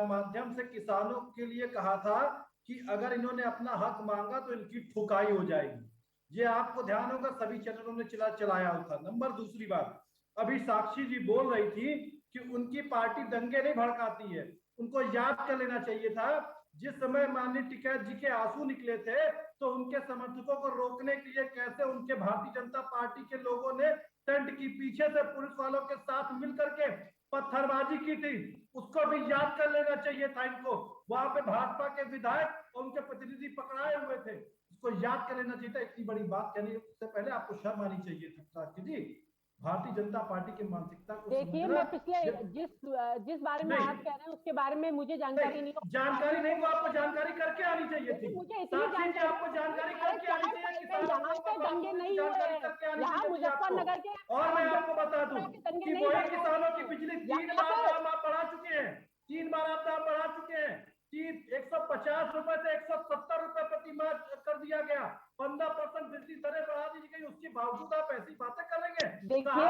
माध्यम से किसानों के लिए कहा था कि अगर इन्होंने अपना हक मांगा तो इनकी ठुकाई हो जाएगी। ये आपको ध्यान होगा, सभी चैनलों ने चलाया था। नंबर दूसरी बात, अभी साक्षी जी बोल रही थी कि उनकी पार्टी दंगे नहीं भड़काती है। उनको याद कर लेना चाहिए था जिस समय माननीय टिकैत जी के आंसू निकले थे तो उनके समर्थकों को रोकने के लिए कैसे उनके भारतीय जनता पार्टी के लोगों ने टेंट की पीछे से पुलिस वालों के साथ मिलकर के पत्थरबाजी की थी। उसको भी याद कर लेना चाहिए था इनको। वहां पे भाजपा के विधायक और उनके प्रतिनिधि पकड़ाए हुए थे, उसको याद कर लेना चाहिए था। इतनी बड़ी बात कहने से पहले आपको शर्म आनी चाहिए था साक्षी जी। भारतीय जनता पार्टी की मानसिकता को देखिए, मैं पिछले जिस बारे में आप कह रहे हैं उसके बारे में मुझे जानकारी नहीं हो। जानकारी नहीं तो आपको जानकारी करके आनी चाहिए थी। मुझे इतनी जानकारी, आपको जानकारी करके आनी चाहिए। यहाँ पे दंगे नहीं हुए हैं, यहाँ मुजफ्फरनगर के। और मैं आपको बता दूं कि वही किसानों की बिजली 3 बार दाम आप बढ़ा चुके हैं, 3 बार आप दाम बढ़ा चुके हैं। 150 रुपए से 170 रुपए प्रति माह कर दिया गया। 15% बिजली दरें बढ़ा दी गई, उसके बावजूद आप ऐसी बातें करेंगे। देखिए,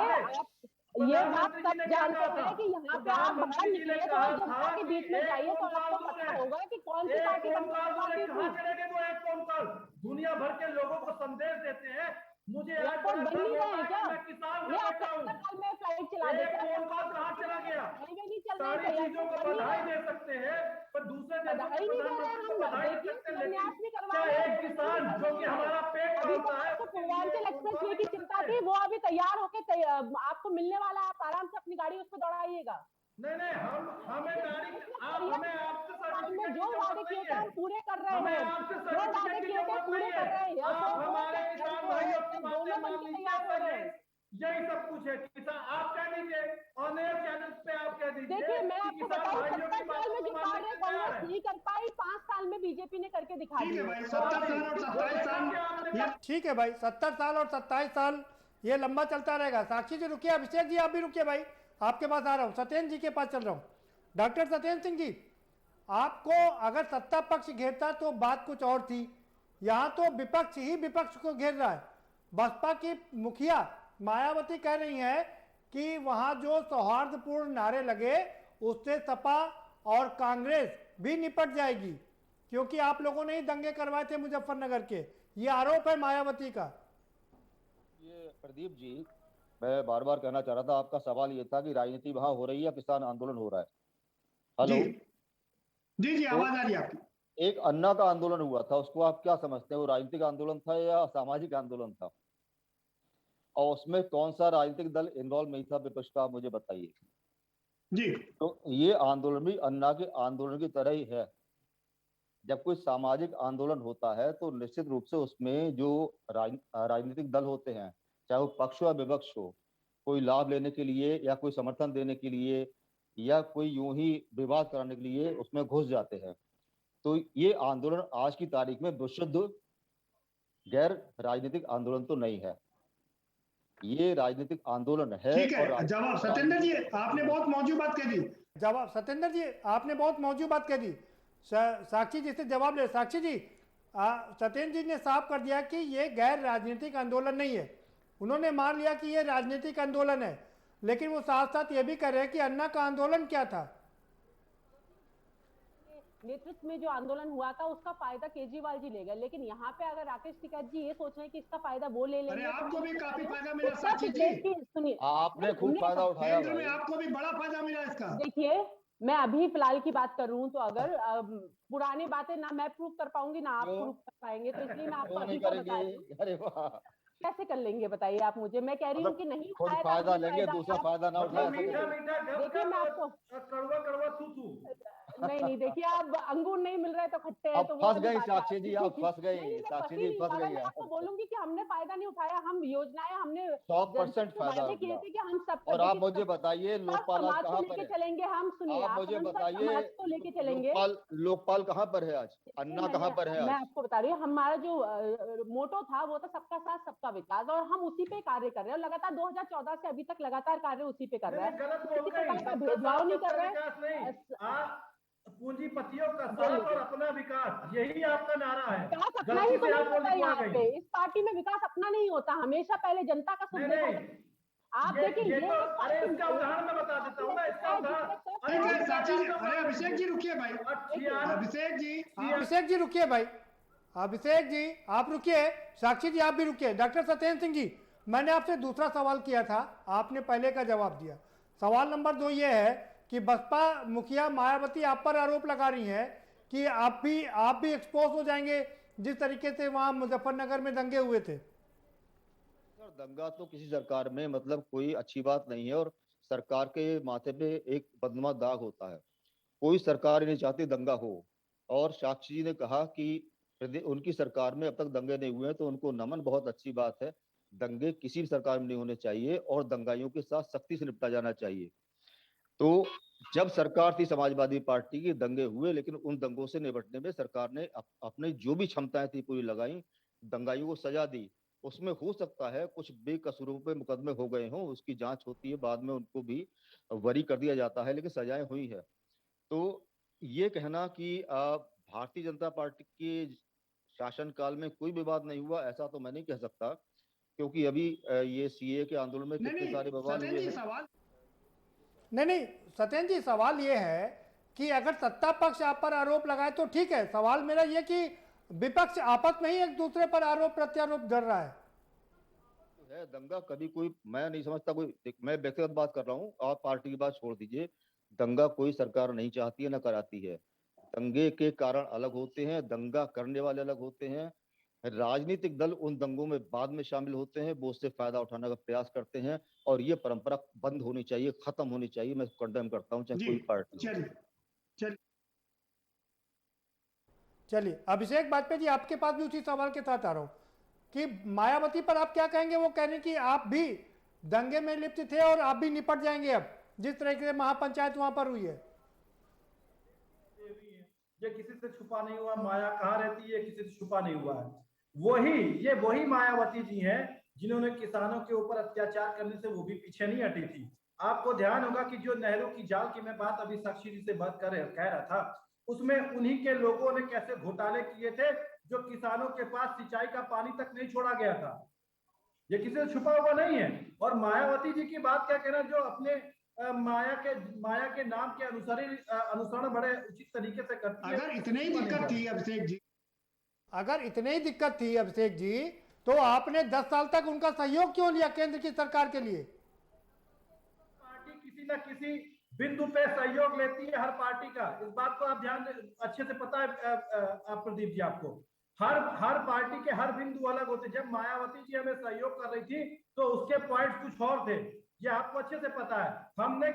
ये बात सब जानते हैं कि यहाँ पे आप बाहर निकले तो जनता के बीच में जाइए तो आपको पता होगा कि कौन सी पार्टी कहाँ चलेंगे वो एक फोन कॉल। दुनिया भर के लोगों को संदेश देते हैं। मुझे एयरपोर्ट बन नहीं रहे हैं क्या? किसान ये आप अस्पताल में फ्लाइट चला देते हैं, फोन कॉल कहाँ चला गया? नहीं चल सारी रही है, चीजों को बधाई दे सकते हैं पर दूसरे देशों के प्रधानमंत्री को बधाई दे सकते हैं, लेकिन क्या एक किसान जो कि हमारा पेट पालता है, पूर्वांचल एक्सप्रेस वे की चिंता थी, वो अभी तैयार होके आपको मिलने वाला है। आप आराम से अपनी गाड़ी उस पर दौड़ाइएगा। नहीं, हमें गाड़ी हमें आपसे सर्टिफिकेट जो वादे किए थे हम पूरे कर रहे हैं, जो वादे किए थे पूरे कर रहे हैं। आप हमारे किसान भाइयों की बातें मान लीजिए, यही सब कुछ है। किसान आप कह दीजिए, ऑन एयर चैनल पे आप कह दीजिए। देखिए, मैं आपको बताऊं, 70 साल में जो कार्य कांग्रेस नहीं कर पाई, 5 साल में बीजेपी ने करके दिखा दिया। ठीक है भाई, 70 साल और 27 साल। ठीक है भाई, 70 साल और 27 साल ये लंबा चलता रहेगा। साक्षी जी रुकिए, अभिषेक जी आप भी रुकिए भाई, आपके पास आ रहा हूँ। सत्येंद्र जी के पास चल रहा हूँ। डॉक्टर सत्येंद्र सिंह जी, आपको अगर सत्ता पक्ष घेरता तो बात कुछ और थी। यहाँ तो विपक्ष ही विपक्ष को घेर रहा है। बसपा की मुखिया मायावती कह रही हैं कि वहाँ जो सौहार्दपूर्ण नारे लगे उससे सपा और कांग्रेस भी निपट जाएगी, क्योंकि आप लोगों ने ही दंगे करवाए थे मुजफ्फरनगर के। ये आरोप है मायावती का। ये प्रदीप जी, मैं बार बार कहना चाह रहा था, आपका सवाल ये था कि राजनीति वहां हो रही है, किसान आंदोलन हो रहा है। हेलो जी, आवाज आ रही है आपकी। एक अन्ना का आंदोलन हुआ था, उसको आप क्या समझते हैं? वो राजनीतिक आंदोलन था या सामाजिक आंदोलन था? और उसमें कौन सा राजनीतिक दल इन्वॉल्व नहीं था विपक्ष का, मुझे बताइए जी। तो ये आंदोलन भी अन्ना के आंदोलन की तरह ही है। जब कोई सामाजिक आंदोलन होता है तो निश्चित रूप से उसमें जो राजनीतिक दल होते हैं, चाहे वो पक्ष हो या विपक्ष हो, कोई लाभ लेने के लिए या कोई समर्थन देने के लिए या कोई यूं ही विवाद कराने के लिए उसमें घुस जाते हैं। तो ये आंदोलन आज की तारीख में विशुद्ध गैर राजनीतिक आंदोलन तो नहीं है, ये राजनीतिक आंदोलन है। ठीक है, जवाब सत्येंद्र जी आपने बहुत मौजूद बात कह दी। जवाब सत्येंद्र जी आपने बहुत मौजूद बात कह दी। साक्षी जी से जवाब ले। साक्षी जी, सत्येंद्र जी ने साफ कर दिया कि ये गैर राजनीतिक आंदोलन नहीं है। उन्होंने मान लिया कि ये राजनीतिक आंदोलन है, लेकिन वो साथ साथ ये भी कह रहे हैं कि अन्ना का आंदोलन क्या था। नेतृत्व में जो आंदोलन हुआ था उसका फायदा केजरीवाल जी ले गए, लेकिन यहाँ पे अगर राकेश टिकैत जी ये सोच रहे हैं कि इसका फायदा वो ले लेंगे। आपको भी काफी फायदा मिला साक्षी जी, सुनिए, आपने खूब फायदा उठाया केंद्र में आपको भी बड़ा फायदा मिला इसका। देखिए, मैं अभी फिलहाल की बात कर रही हूँ, तो अगर पुरानी बातें ना मैं प्रूव कर पाऊंगी ना आप प्रूव कर पाएंगे, तो इसलिए मैं आपको अभी का बता रही हूँ। अरे वाह, कैसे कर लेंगे बताइए आप मुझे। मैं कह रही हूँ कि नहीं खुद उठाया, फायदा नहीं लेंगे, फायदा दूसरा आया। फायदा ना उठाए। मीठा मीठा देखिए मैं आपको कड़वा कड़वा थू नहीं देखिए, अब अंगूर नहीं मिल रहे तो खट्टे हैं, अब तो वो फंस वाली गई बात है साक्षी जी, आप फंस नहीं, गई, मैं साक्षी फंसी जी नहीं फंस हूँ। गई अगर मैं आप। आपको बोलूंगी कि हमने फायदा नहीं उठाया, हम योजनाएं हमने 100% जनता से फायदा वादे किए मिला। थे कि हम सब और आप देखिए मुझे बताइए सब लोकपाल आज समाज को कहाँ पर लेके है? चलेंगे हम। सुनिए आप मुझे हम सब बताइए समाज को लेके चलेंगे। लोकपाल कहाँ पर है आज? अन्ना कहाँ पर है मैं आज? आपको बता रही हूँ, हमारा जो मोटो था वो था सबका साथ सबका विकास, और हम उसी पे कार्य कर रहे हैं। और लगातार 2014 से अभी तक लगातार कार्य उसी पे कर रहे हैं। गलत किसी बोल प्रकार गई। का सबका भेदभाव साथ नहीं सबका कर रहे विकास नहीं, हैं। पूंजीपतियों का साथ और अपना विकास, यही आपका नारा है। विकास अपना गलती ही तो से नहीं आप होता लिखवा यहाँ गई। पे। इस पार्टी में विकास अपना नहीं होता, हमेशा पहले जनता का सुख देखा जाता है। आप देखिए ये ये तो, एक अरे पार्टी इसका उदाहरण मैं बता देता हूँ ना, इसका उदाहरण। ठीक है साक्षी जी, अरे अभिषेक जी रुकिए भाई, अभिषेक जी अभिषेक जी रुकिए भाई, अभिषेक जी आप रुकिए, साक्षी जी आप भी रुकिए। डॉक्टर सत्येंद्र सिंह जी, मैंने आपसे दूसरा सवाल किया था, आपने पहले का जवाब दिया। सवाल नंबर 2 ये है कि बसपा मुखिया मायावती आप पर आरोप लगा रही हैं कि आप भी एक्सपोज हो जाएंगे जिस तरीके से वहां मुजफ्फरनगर में दंगे हुए थे। सर दंगा तो किसी सरकार में मतलब कोई अच्छी बात नहीं है, और सरकार के माथे पे एक बदनुमा दाग होता है। कोई सरकार नहीं चाहती दंगा हो। और साक्षी जी ने कहा कि उनकी सरकार में अब तक दंगे नहीं हुए हैं, तो उनको नमन, बहुत अच्छी बात है। दंगे किसी भी सरकार में नहीं होने चाहिए और दंगाइयों के साथ सख्ती से निपटा जाना चाहिए। तो जब सरकार थी समाजवादी पार्टी की, दंगे हुए, लेकिन उन दंगों से निपटने में सरकार ने अपने जो भी क्षमताएं थी पूरी लगाई, दंगाइयों को सजा दी। उसमें हो सकता है कुछ बेकसूरों पे मुकदमे हो गए हों, उसकी जांच होती है, बाद में उनको भी वरी कर दिया जाता है, लेकिन सजाएं हुई है। तो ये कहना कि भारतीय जनता पार्टी के शासनकाल में कोई विवाद नहीं हुआ, ऐसा तो मैं नहीं कह सकता, क्योंकि अभी ये सीए के आंदोलन में कितने सारे विवाद हुए हैं। नहीं सत्येंद्र जी, सवाल ये है कि अगर सत्ता पक्ष आप पर आरोप लगाए तो ठीक है, सवाल मेरा ये कि विपक्ष आपस में ही एक दूसरे पर आरोप प्रत्यारोप कर रहा है। दंगा कभी कोई, मैं नहीं समझता कोई, मैं व्यक्तिगत बात कर रहा हूँ, आप पार्टी की बात छोड़ दीजिए। दंगा कोई सरकार नहीं चाहती है, न कराती है। दंगे के कारण अलग होते हैं, दंगा करने वाले अलग होते हैं। राजनीतिक दल उन दंगों में बाद में शामिल होते हैं, वो उससे फायदा उठाने का प्रयास करते हैं, और ये परंपरा बंद होनी चाहिए, खत्म होनी चाहिए। मैं कंडेम करता हूँ, चाहे कोई पार्टी हो। चलिए अभिषेक वाजपेयी जी, आपके पास भी उसी सवाल के साथ आ रहा हूं कि मायावती पर आप क्या कहेंगे। वो कह रहे हैं कि आप भी दंगे में लिप्त थे और आप भी निपट जाएंगे अब जिस तरीके से महापंचायत वहां पर हुई है। ये किसी से छुपा नहीं हुआ, माया कहाँ रहती है, किसी से छुपा नहीं हुआ है। वही मायावती जी हैं जिन्होंने किसानों के ऊपर अत्याचार करने से वो भी पीछे नहीं हटी थी। आपको ध्यान होगा कि जो नेहरू की जाल की मैं बात अभी साक्षी जी से बात कह रहा था, उसमें उन्हीं के लोगों ने कैसे घोटाले किए थे, जो किसानों के पास सिंचाई का पानी तक नहीं छोड़ा गया था। ये किसी से छुपा हुआ नहीं है। और मायावती जी की बात क्या कहना, जो अपने माया के नाम के अनुसरण बड़े उचित तरीके से करती है। अगर इतनी ही दिक्कत थी अभिषेक जी, अगर इतनी ही दिक्कत थी अभिषेक जी, तो आपने 10 साल तक उनका सहयोग क्यों लिया केंद्र की सरकार के लिए? पार्टी किसी न किसी बिंदु पे सहयोग लेती है, हर पार्टी का। इस बात को आप ध्यान अच्छे से पता है प्रदीप जी आपको। हर पार्टी के हर बिंदु अलग होते। जब मायावती जी हमें सहयोग कर रही थी तो उसके पॉइंट कुछ और थे, ये आपको अच्छे से पता है। हमने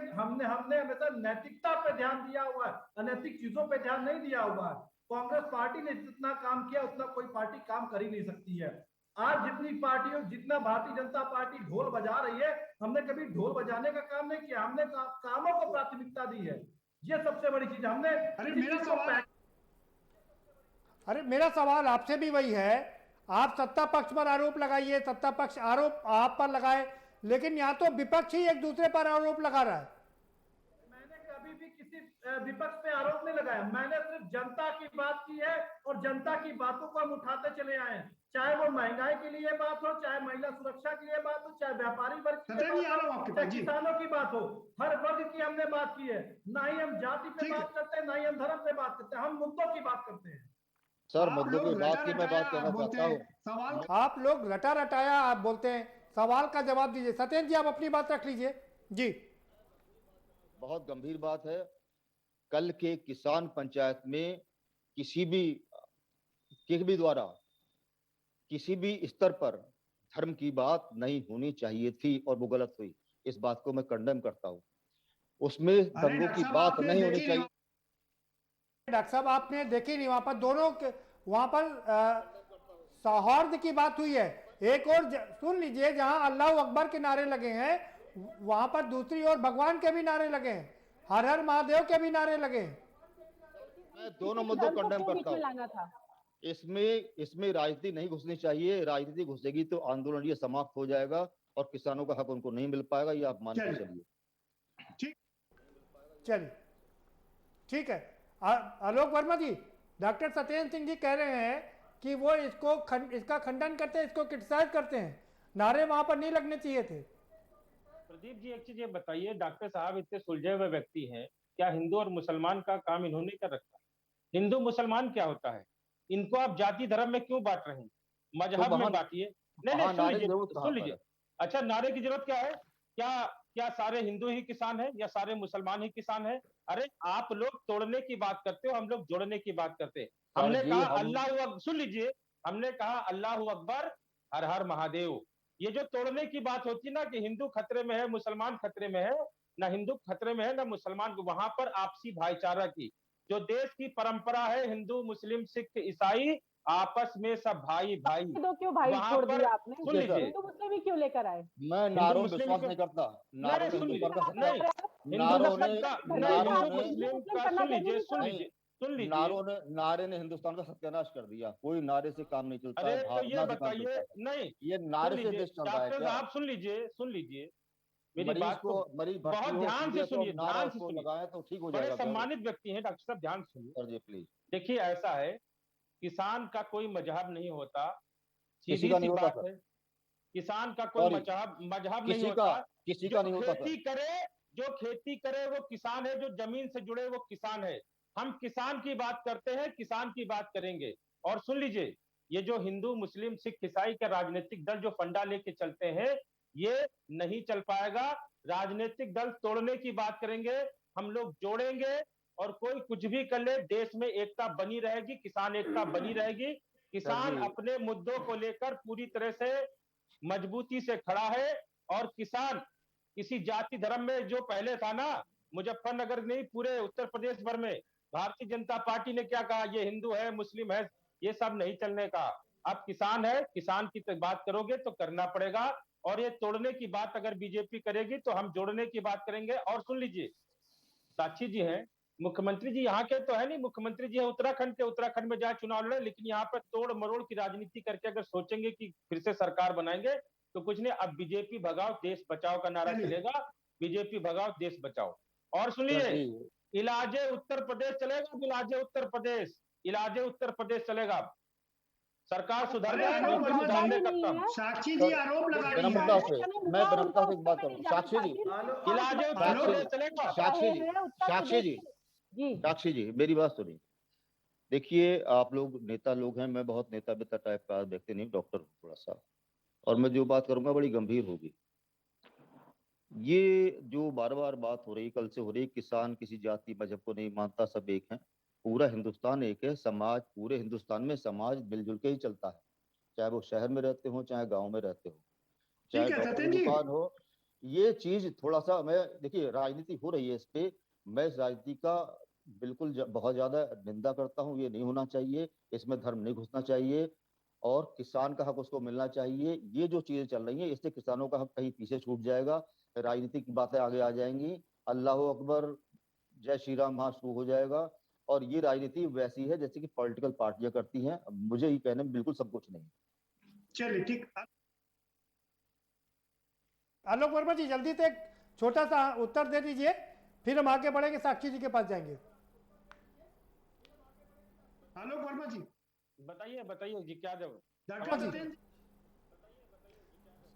हमेशा नैतिकता पे ध्यान दिया हुआ है, अनैतिक चीजों पे ध्यान नहीं दिया हुआ है। कांग्रेस पार्टी ने जितना काम किया उतना कोई पार्टी काम कर ही नहीं सकती है। आज जितना भारतीय जनता पार्टी ढोल बजा रही है, हमने कभी ढोल बजाने का काम नहीं किया, हमने कामों को प्राथमिकता दी है। ये सबसे बड़ी चीज हमने। अरे मेरा सवाल आपसे भी वही है। आप सत्ता पक्ष पर आरोप लगाइए, सत्ता पक्ष आरोप आप पर लगाए, लेकिन यहाँ तो विपक्ष ही एक दूसरे पर आरोप लगा रहा है। मैंने कभी भी किसी विपक्ष पे आरोप नहीं लगाया। मैंने सिर्फ जनता की बात की है और जनता की बातों को हम उठाते चले आए हैं। चाहे वो महंगाई के लिए बात हो, चाहे महिला सुरक्षा के लिए बात हो, चाहे व्यापारी वर्ग की बात हो, चाहे किसानों की बात हो, हर वर्ग की हमने बात की है। ना ही हम जाति पे बात करते हैं, ना ही हम धर्म पे बात करते हैं, हम मुद्दों की बात करते हैं। सर मुद्दों की बात की मैं बात कहना चाहता हूँ। आप लोग रटा रटाया आप बोलते हैं, सवाल का जवाब दीजिए। सत्येंद्र जी आप अपनी बात रख लीजिए जी। बहुत गंभीर बात है। कल के किसान पंचायत में किसी भी द्वारा किसी भी स्तर पर धर्म की बात नहीं होनी चाहिए थी और वो गलत हुई। इस बात को मैं कंडेम करता हूँ। उसमें दंगों की बात नहीं होनी चाहिए। डॉक्टर साहब आपने देखी नहीं, वहां पर दोनों के वहां पर सौहार्द की बात हुई है। एक और सुन लीजिए, जहां अल्लाह अकबर के नारे लगे हैं वहां पर दूसरी ओर भगवान के भी नारे लगे हैं, हर हर महादेव के भी नारे लगे हैं। मैं दोनों मुद्दों को कंडेम करता हूँ। इसमें राजनीति नहीं घुसनी चाहिए। राजनीति घुसेगी तो आंदोलन ये समाप्त हो जाएगा और किसानों का हक उनको नहीं मिल पाएगा, ये आप मान के चलिए। चलिए ठीक है। आलोक वर्मा जी, डॉक्टर सत्येंद्र सिंह जी कह रहे हैं कि वो इसका खंडन करते हैं, इसको क्रिटिसाइज करते हैं, नारे वहां पर नहीं लगने चाहिए थे। प्रदीप जी एक चीज ये बताइए, डॉक्टर साहब इतने सुलझे हुए व्यक्ति हैं, क्या हिंदू और मुसलमान का काम इन्होंने क्या रखा? हिंदू मुसलमान क्या होता है? इनको आप जाति धर्म में क्यों बांट रहे हैं? मजहब में बांटिए। नहीं सुन लीजिए। अच्छा, नारे की जरूरत क्या है? क्या सारे हिंदू ही किसान है या सारे मुसलमान ही किसान है? अरे आप लोग तोड़ने की बात करते हो, हम लोग जोड़ने की बात करते हैं। हमने कहा सुन लीजिए, हमने कहा अल्लाह अकबर, हर हर महादेव। ये जो तोड़ने की बात होती है ना कि हिंदू खतरे में है, मुसलमान खतरे में है, ना हिंदू खतरे में है ना मुसलमान, वहां पर आपसी भाईचारा की जो देश की परंपरा है, हिंदू मुस्लिम सिख ईसाई आपस में सब भाई भाई। तो क्यों भाई छोड़ दिया आपने? सुन लीजिए, हिंदू मुस्लिम ही क्यों लेकर आए? मैं नारों में विश्वास नहीं करता। नारों सुन लीजिए, नारे ने हिंदुस्तान का सत्यानाश कर दिया। कोई नारे से काम नहीं चलता। अरे तो ये बताइए, नहीं ये नारे से देश चल रहा है क्या? आप सुन लीजिए मेरी बात को बहुत ध्यान से सुनिए, ध्यान से सुनिए। लगाए तो ठीक हो जाएगा। बड़े सम्मानित व्यक्ति हैं डॉक्टर साहब, ध्यान सुनिए प्लीज। देखिए ऐसा है, किसान का कोई मजहब नहीं होता, किसी का नहीं होता है। किसान का कोई मजहब नहीं होता। किसी का नहीं होता। जो खेती करे वो किसान है, जो जमीन से जुड़े वो किसान है। हम किसान की बात करते हैं, किसान की बात करेंगे। और सुन लीजिए, ये जो हिंदू मुस्लिम सिख ईसाई का राजनीतिक दल जो फंडा लेके चलते हैं, ये नहीं चल पाएगा। राजनीतिक दल तोड़ने की बात करेंगे, हम लोग जोड़ेंगे। और कोई कुछ भी कर ले, देश में एकता बनी रहेगी, किसान एकता बनी रहेगी। किसान अपने मुद्दों को लेकर पूरी तरह से मजबूती से खड़ा है। और किसान किसी जाति धर्म में जो पहले था ना, मुजफ्फरनगर नहीं पूरे उत्तर प्रदेश भर में भारतीय जनता पार्टी ने क्या कहा, ये हिंदू है मुस्लिम है, ये सब नहीं चलने का। अब किसान है, किसान की बात करोगे तो करना पड़ेगा। और ये तोड़ने की बात अगर बीजेपी करेगी तो हम जोड़ने की बात करेंगे। और सुन लीजिए, साक्षी जी हैं, मुख्यमंत्री जी यहाँ के तो है नहीं, मुख्यमंत्री जी है उत्तराखंड के, उत्तराखंड में जाए चुनाव लड़े। लेकिन यहाँ पर तोड़ मरोड़ की राजनीति करके अगर सोचेंगे कि फिर से सरकार बनाएंगे तो कुछ नहीं। अब बीजेपी भगाओ देश बचाओ का नारा चलेगा, बीजेपी भगाओ देश बचाओ। और सुनिए, इलाजे उत्तर प्रदेश चलेगा, इलाजे उत्तर प्रदेश चलेगा। सरकार सुधर जाएगी। साक्षी जी आरोप लगा रही है। मैं विनम्रता से एक बात करूं। साक्षी जी, साक्षी जी मेरी बात सुनिए। देखिए, आप लोग नेता लोग हैं, मैं बहुत नेता बेता टाइप का व्यक्ति नहीं, डॉक्टर थोड़ा सा, और मैं जो बात करूंगा बड़ी गंभीर होगी। ये जो बार बार बात हो रही, कल से हो रही, किसान किसी जाति मजहब को नहीं मानता, सब एक है, पूरा हिंदुस्तान एक है, समाज पूरे हिंदुस्तान में समाज मिलजुल के ही चलता है, चाहे वो शहर में रहते हो चाहे गांव में रहते हो, चाहे डॉक्टर की दुकान हो। ये चीज थोड़ा सा, मैं देखिए राजनीति हो रही है इस पे, मैं इस राजनीति का बिल्कुल बहुत ज्यादा निंदा करता हूँ। ये नहीं होना चाहिए, इसमें धर्म नहीं घुसना चाहिए और किसान का हक उसको मिलना चाहिए। ये जो चीजें चल रही है इससे किसानों का हक कहीं पीछे छूट जाएगा, राजनीति की बातें आगे आ जाएंगी, अल्लाह अकबर जय श्री राम वहां शुरू हो जाएगा। और ये राजनीति वैसी है जैसे कि पॉलिटिकल पार्टियां करती हैं। मुझे ये कहने में बिल्कुल सब कुछ नहीं। चलिए ठीक। आलोक वर्मा जी जल्दी से एक छोटा सा उत्तर दे दीजिए, फिर हम आगे बढ़ेंगे, साक्षी जी के पास जाएंगे। आलोक वर्मा जी बताइए जी, क्या जवाब?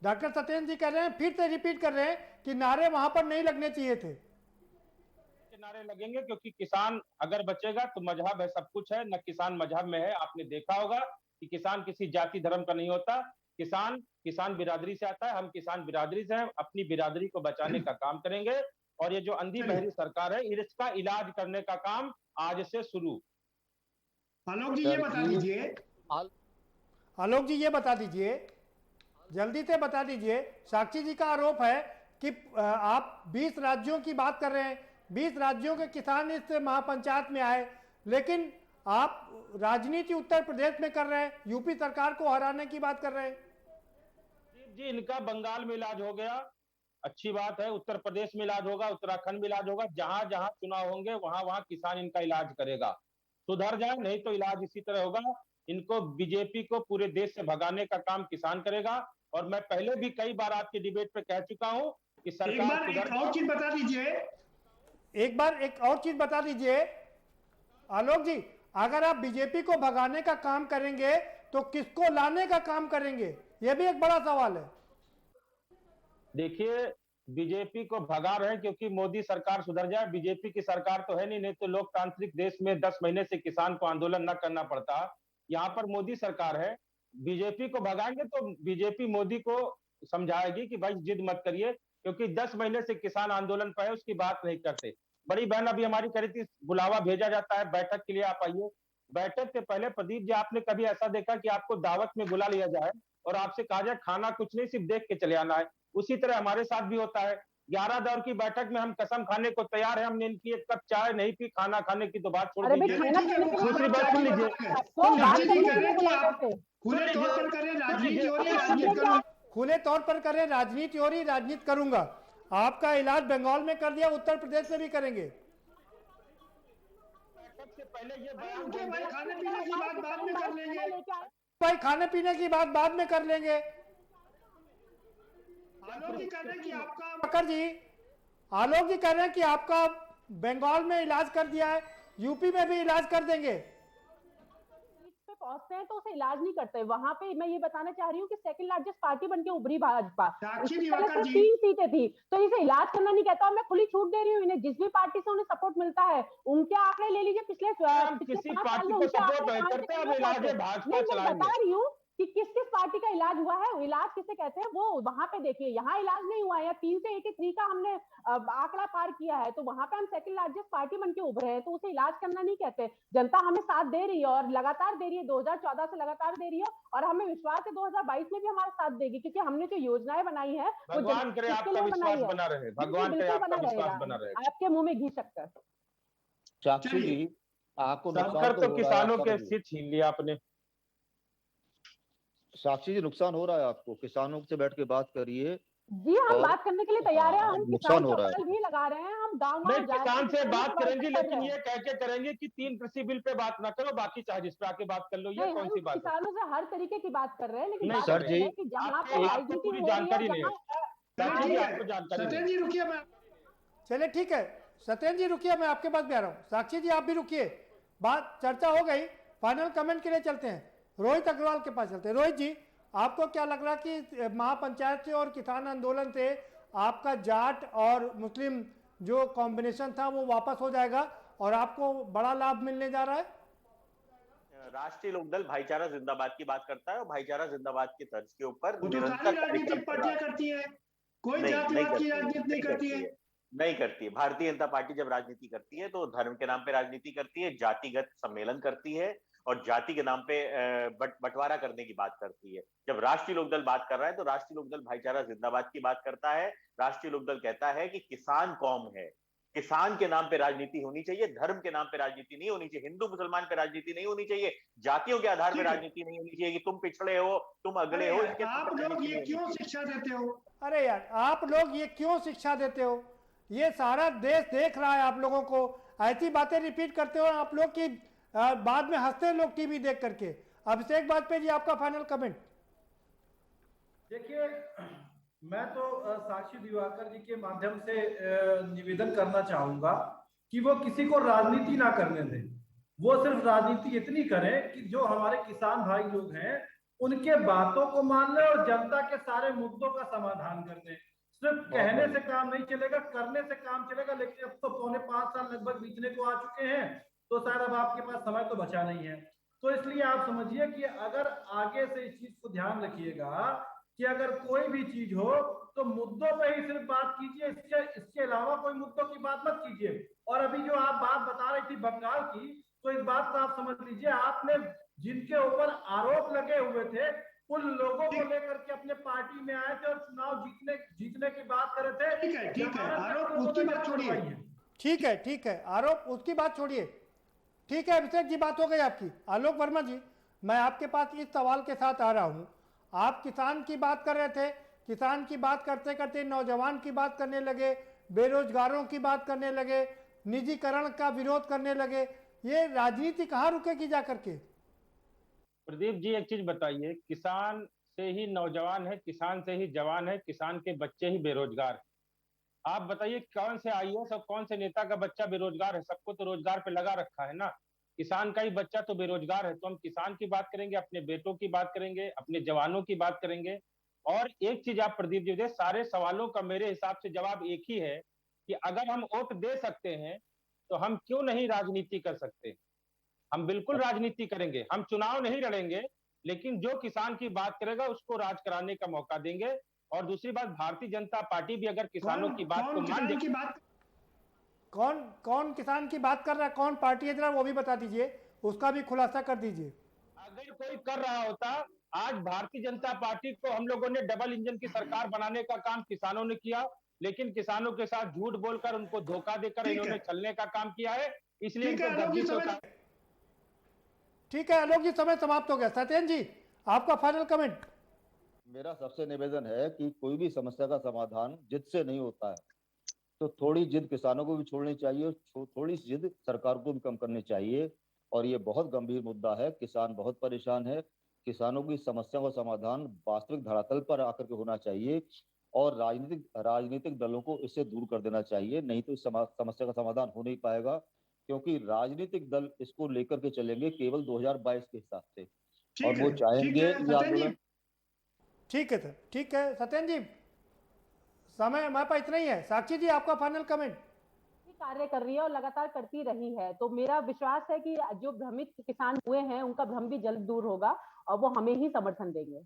डॉक्टर सत्येंद्र जी कह रहे हैं, फिर से रिपीट कर रहे हैं कि नारे वहां पर नहीं लगने चाहिए थे। नारे लगेंगे क्योंकि किसान अगर बचेगा तो मजहब है, सब कुछ है, न किसान मजहब में है। आपने देखा होगा कि किसान किसी जाति धर्म का नहीं होता, किसान बिरादरी से आता है। हम किसान बिरादरी से हैं, अपनी बिरादरी को बचाने का काम करेंगे। और ये जो अंधी बहरी सरकार है, इसका इलाज करने का काम आज से शुरू। आलोक जी ये बता दीजिए, जल्दी से बता दीजिए। साक्षी जी का आरोप है कि आप 20 राज्यों की बात कर रहे हैं, 20 राज्यों के किसान इस महापंचायत में आए, लेकिन आप राजनीति उत्तर प्रदेश में कर रहे हैं, यूपी सरकार को हराने की बात कर रहे हैं। जी, इनका बंगाल में इलाज हो गया, अच्छी बात है। उत्तर प्रदेश में इलाज होगा, उत्तराखंड में इलाज होगा, जहां जहां चुनाव होंगे वहां वहां किसान इनका इलाज करेगा। सुधर जाए, नहीं तो इलाज इसी तरह होगा। इनको, बीजेपी को पूरे देश से भगाने का काम किसान करेगा। और मैं पहले भी कई बार आपकी डिबेट पे कह चुका हूं कि सरकार एक और चीज बता दीजिए, एक और चीज बता दीजिए आलोक जी, अगर आप बीजेपी को भगाने का काम करेंगे तो किसको लाने का काम करेंगे, यह भी एक बड़ा सवाल है। देखिए, बीजेपी को भगा रहे हैं क्योंकि मोदी सरकार सुधर जाए। बीजेपी की सरकार तो है नहीं तो लोकतांत्रिक देश में 10 महीने से किसान को आंदोलन न करना पड़ता। यहाँ पर मोदी सरकार है, बीजेपी को भगाएंगे तो बीजेपी मोदी को समझाएगी कि भाई जिद मत करिए, क्योंकि 10 महीने से किसान आंदोलन पर है, उसकी बात नहीं करते। बड़ी बहन अभी हमारी कह रही थी, बुलावा भेजा जाता है बैठक के लिए, आप आइए। बैठक से पहले प्रदीप जी, आपने कभी ऐसा देखा कि आपको दावत में बुला लिया जाए और आपसे कहा जाए खाना कुछ नहीं, सिर्फ देख के चले आना है? उसी तरह हमारे साथ भी होता है। 11 दौर की बैठक में हम कसम खाने को तैयार है, हमने इनकी एक कप चाय नहीं पी, खाना खाने की तो बात छोड़ दीजिए। दूसरी बात सुन लीजिए, खुले तौर पर करें राजनीति हो रही, राजनीति करूंगा। आपका इलाज बंगाल में कर दिया, उत्तर प्रदेश में भी करेंगे। सबसे पहले ये खाने पीने की बात बाद में कर लेंगे भाई, खाने पीने की बात बाद में कर लेंगे। आलोक जी कह रहे हैं कि आपका आलोक जी कह रहे हैं कि आपका बंगाल में इलाज कर दिया है, यूपी में भी इलाज कर देंगे। पे पहुंचते हैं तो उसे इलाज नहीं करते। वहां पे मैं ये बताना चाह रही हूँ कि सेकंड लार्जेस्ट पार्टी बनके उभरी भाजपा, इससे पहले तो 3 सीटें थी, तो इसे इलाज करना नहीं कहता। मैं खुली छूट दे रही हूँ इन्हें, जिस भी पार्टी से उन्हें सपोर्ट मिलता है उनके आंकड़े ले लीजिए। पिछले किसी पार्टी को सपोर्ट नहीं करते, अब इलाज है भाजपा चलाएंगे। बता रही हूँ कि किस किस पार्टी का इलाज हुआ है, इलाज किसे कहते हैं वो वहां पे देखिए। यहाँ इलाज नहीं हुआ है, या 3 से 83 का हमने आंकड़ा पार किया है, तो वहां पे हम सेकंड लार्जेस्ट पार्टी बनके उभरे हैं, तो उसे इलाज करना नहीं कहते। जनता हमें साथ दे रही है और लगातार दे रही है, 2014 से लगातार दे रही है, और हमें विश्वास है 2022 में भी हमारा साथ देगी, क्योंकि हमने जो योजनाएं बनाई है भगवान करे आपका विश्वास बना रहे, भगवान करे आपका विश्वास बना रहे। आपके मुंह में घी शक्कर। साक्षी जी, आपको तो किसानों के हित छीन लिया आपने। साक्षी जी, नुकसान हो रहा है आपको, किसानों से बैठ के बात करिए। जी हम बात करने के लिए तैयार हैं, हम नुकसान हो रहा है भी लगा रहे हैं, हम गाँव में किसान से बात करेंगे, लेकिन ये कह के करेंगे कि 3 कृषि बिल पे बात ना करो, बाकी चाहे जिस पे आके बात कर लो। ये कौन सी बात है? किसानों से हर तरीके की बात कर रहे हैं, लेकिन नहीं सर जी, आपको पूरी जानकारी नहीं है। आपको जानकारी जी रुकिए, मैं चले ठीक है सत्येंद्र जी रुकिए, मैं आपके पास भी आ रहा हूँ। साक्षी जी आप भी रुकिए, बात चर्चा हो गई, फाइनल कमेंट के लिए चलते हैं। रोहित अग्रवाल के पास चलते हैं। रोहित जी, आपको क्या लग रहा कि महापंचायत से और किसान आंदोलन से आपका जाट और मुस्लिम जो कॉम्बिनेशन था वो वापस हो जाएगा और आपको बड़ा लाभ मिलने जा रहा है? राष्ट्रीय लोकदल भाईचारा जिंदाबाद की बात करता है और भाईचारा जिंदाबाद की तर्ज के ऊपर राजनीतिक पार्टियां करती है, कोई जातिवाद की राजनीति नहीं करती है। नहीं करती है। भारतीय जनता पार्टी जब राजनीति करती है तो धर्म के नाम पे राजनीति करती है, जातिगत सम्मेलन करती है और जाति के नाम पे बंटवारा करने की बात करती है। जब राष्ट्रीय लोकदल बात कर रहा है तो राष्ट्रीय लोकदल भाईचारा जिंदाबाद की बात करता है। राष्ट्रीय लोकदल कहता है कि किसान कौम है, किसान के नाम पे राजनीति होनी चाहिए, धर्म के नाम पे राजनीति नहीं होनी चाहिए, हिंदू मुसलमान पे राजनीति नहीं होनी चाहिए, जातियों के आधार पे राजनीति नहीं होनी चाहिए कि तुम पिछड़े हो, तुम अगले हो। आप लोग ये क्यों शिक्षा देते हो? अरे यार, आप लोग ये क्यों शिक्षा देते हो? ये सारा देश देख रहा है आप लोगों को, ऐसी बातें रिपीट करते हो आप लोग की बाद में हंसते हैं लोग टीवी देख करके। अभिषेक वाजपेयी जी, आपका फाइनल कमेंट। देखिए, मैं तो साक्षी दिवाकर जी के माध्यम से निवेदन करना चाहूंगा कि वो किसी को राजनीति ना करने दें। वो सिर्फ राजनीति इतनी करें कि जो हमारे किसान भाई लोग हैं उनके बातों को मान लें और जनता के सारे मुद्दों का समाधान कर दें। सिर्फ कहने से काम नहीं चलेगा, करने से काम चलेगा। लेकिन अब तो 4.5 साल लगभग बीतने को आ चुके हैं, तो शायद अब आपके पास समय तो बचा नहीं है। तो इसलिए आप समझिए कि अगर आगे से इस चीज को ध्यान रखिएगा कि अगर कोई भी चीज हो तो मुद्दों पे ही सिर्फ बात कीजिए, इसके अलावा कोई मुद्दों की बात मत कीजिए। और अभी जो आप बात बता रही थी बंगाल की, तो इस बात को आप समझ लीजिए, आपने जिनके ऊपर आरोप लगे हुए थे उन लोगों को लेकर के अपने पार्टी में आए थे और चुनाव जीतने की बात कर रहे थे। ठीक है, आरोप उसकी बात छोड़िए। ठीक है, आरोप उसकी बात छोड़िए। ठीक है अभिषेक जी, बात हो गई आपकी। आलोक वर्मा जी, मैं आपके पास इस सवाल के साथ आ रहा हूं। आप किसान की बात कर रहे थे, किसान की बात करते करते नौजवान की बात करने लगे, बेरोजगारों की बात करने लगे, निजीकरण का विरोध करने लगे। ये राजनीति कहाँ रुकेगी जाकर के? प्रदीप जी एक चीज बताइए, किसान से ही नौजवान है, किसान से ही जवान है, किसान के बच्चे ही बेरोजगार है। आप बताइए कौन से आईएएस और कौन से नेता का बच्चा बेरोजगार है? सबको तो रोजगार पे लगा रखा है ना। किसान का ही बच्चा तो बेरोजगार है। तो हम किसान की बात करेंगे, अपने बेटों की बात करेंगे, अपने जवानों की बात करेंगे। और एक चीज आप प्रदीप जी, सारे सवालों का मेरे हिसाब से जवाब एक ही है कि अगर हम वोट दे सकते हैं तो हम क्यों नहीं राजनीति कर सकते? हम बिल्कुल राजनीति करेंगे। हम चुनाव नहीं लड़ेंगे, लेकिन जो किसान की बात करेगा उसको राज कराने का मौका देंगे। और दूसरी बात, भारतीय जनता पार्टी भी अगर किसानों की बात को मान जाए। कौन किसान की बात कर रहा है? कौन पार्टी है, जरा वो भी बता दीजिए, उसका भी खुलासा कर दीजिए। अगर कोई कर रहा होता, आज भारतीय जनता पार्टी को हम लोगों ने डबल इंजन की सरकार बनाने का काम किसानों ने किया, लेकिन किसानों के साथ झूठ बोलकर, उनको धोखा देकर इन्होंने छलने का काम किया है। इसलिए ठीक है आलोक जी, समय समाप्त हो गया। सत्येंद्र जी, आपका फाइनल कमेंट। मेरा सबसे निवेदन है कि कोई भी समस्या का समाधान जिद से नहीं होता है, तो थोड़ी जिद किसानों को भी छोड़नी चाहिए, थोड़ी सी जिद सरकार को भी कम करनी चाहिए। और ये बहुत गंभीर मुद्दा है, किसान बहुत परेशान है। किसानों की समस्या का समाधान वास्तविक धरातल पर आकर के होना चाहिए और राजनीतिक दलों को इससे दूर कर देना चाहिए, नहीं तो इस समस्या का समाधान हो नहीं पाएगा, क्योंकि राजनीतिक दल इसको लेकर के चलेंगे केवल 2022 के हिसाब से, और वो चाहेंगे। ठीक है सर, ठीक है सत्येंद्र जी, समय हमारे पास इतना ही है। साक्षी जी, आपका फाइनल कमेंट। कार्य कर रही है और लगातार करती रही है, तो मेरा विश्वास है कि जो भ्रमित किसान हुए हैं उनका भ्रम भी जल्द दूर होगा और वो हमें ही समर्थन देंगे।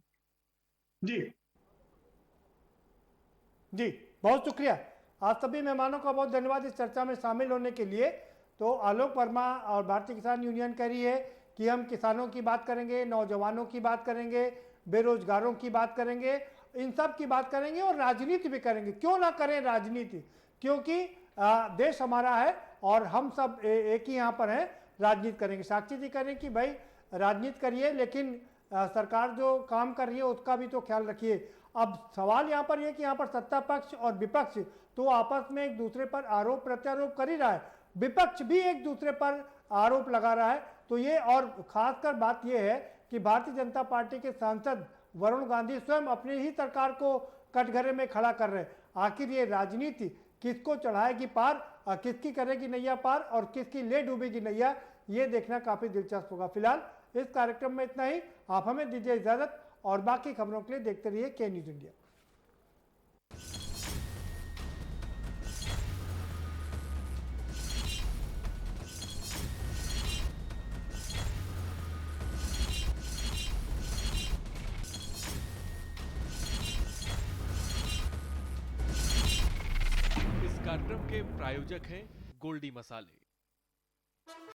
जी बहुत शुक्रिया। आप सभी मेहमानों का बहुत धन्यवाद इस चर्चा में शामिल होने के लिए। तो आलोक वर्मा और भारतीय किसान यूनियन कह रही है कि हम किसानों की बात करेंगे, नौजवानों की बात करेंगे, बेरोजगारों की बात करेंगे, इन सब की बात करेंगे और राजनीति भी करेंगे। क्यों ना करें राजनीति, क्योंकि देश हमारा है और हम सब एक ही यहाँ पर हैं, राजनीति करेंगे। साक्षी जी कह रहे हैं कि भाई राजनीति करिए, लेकिन सरकार जो काम कर रही है उसका भी तो ख्याल रखिए। अब सवाल यहाँ पर यह कि यहाँ पर सत्ता पक्ष और विपक्ष तो आपस में एक दूसरे पर आरोप प्रत्यारोप कर ही रहा है, विपक्ष भी एक दूसरे पर आरोप लगा रहा है। तो ये, और खासकर बात यह है कि भारतीय जनता पार्टी के सांसद वरुण गांधी स्वयं अपनी ही सरकार को कटघरे में खड़ा कर रहे हैं। आखिर ये राजनीति किसको चढ़ाएगी पार, किसकी करेगी नैया पार और किसकी ले डूबेगी नैया, ये देखना काफी दिलचस्प होगा। फिलहाल इस कार्यक्रम में इतना ही। आप हमें दीजिए इजाजत और बाकी खबरों के लिए देखते रहिए के न्यूज इंडिया। कार्यक्रम के प्रायोजक हैं गोल्डी मसाले।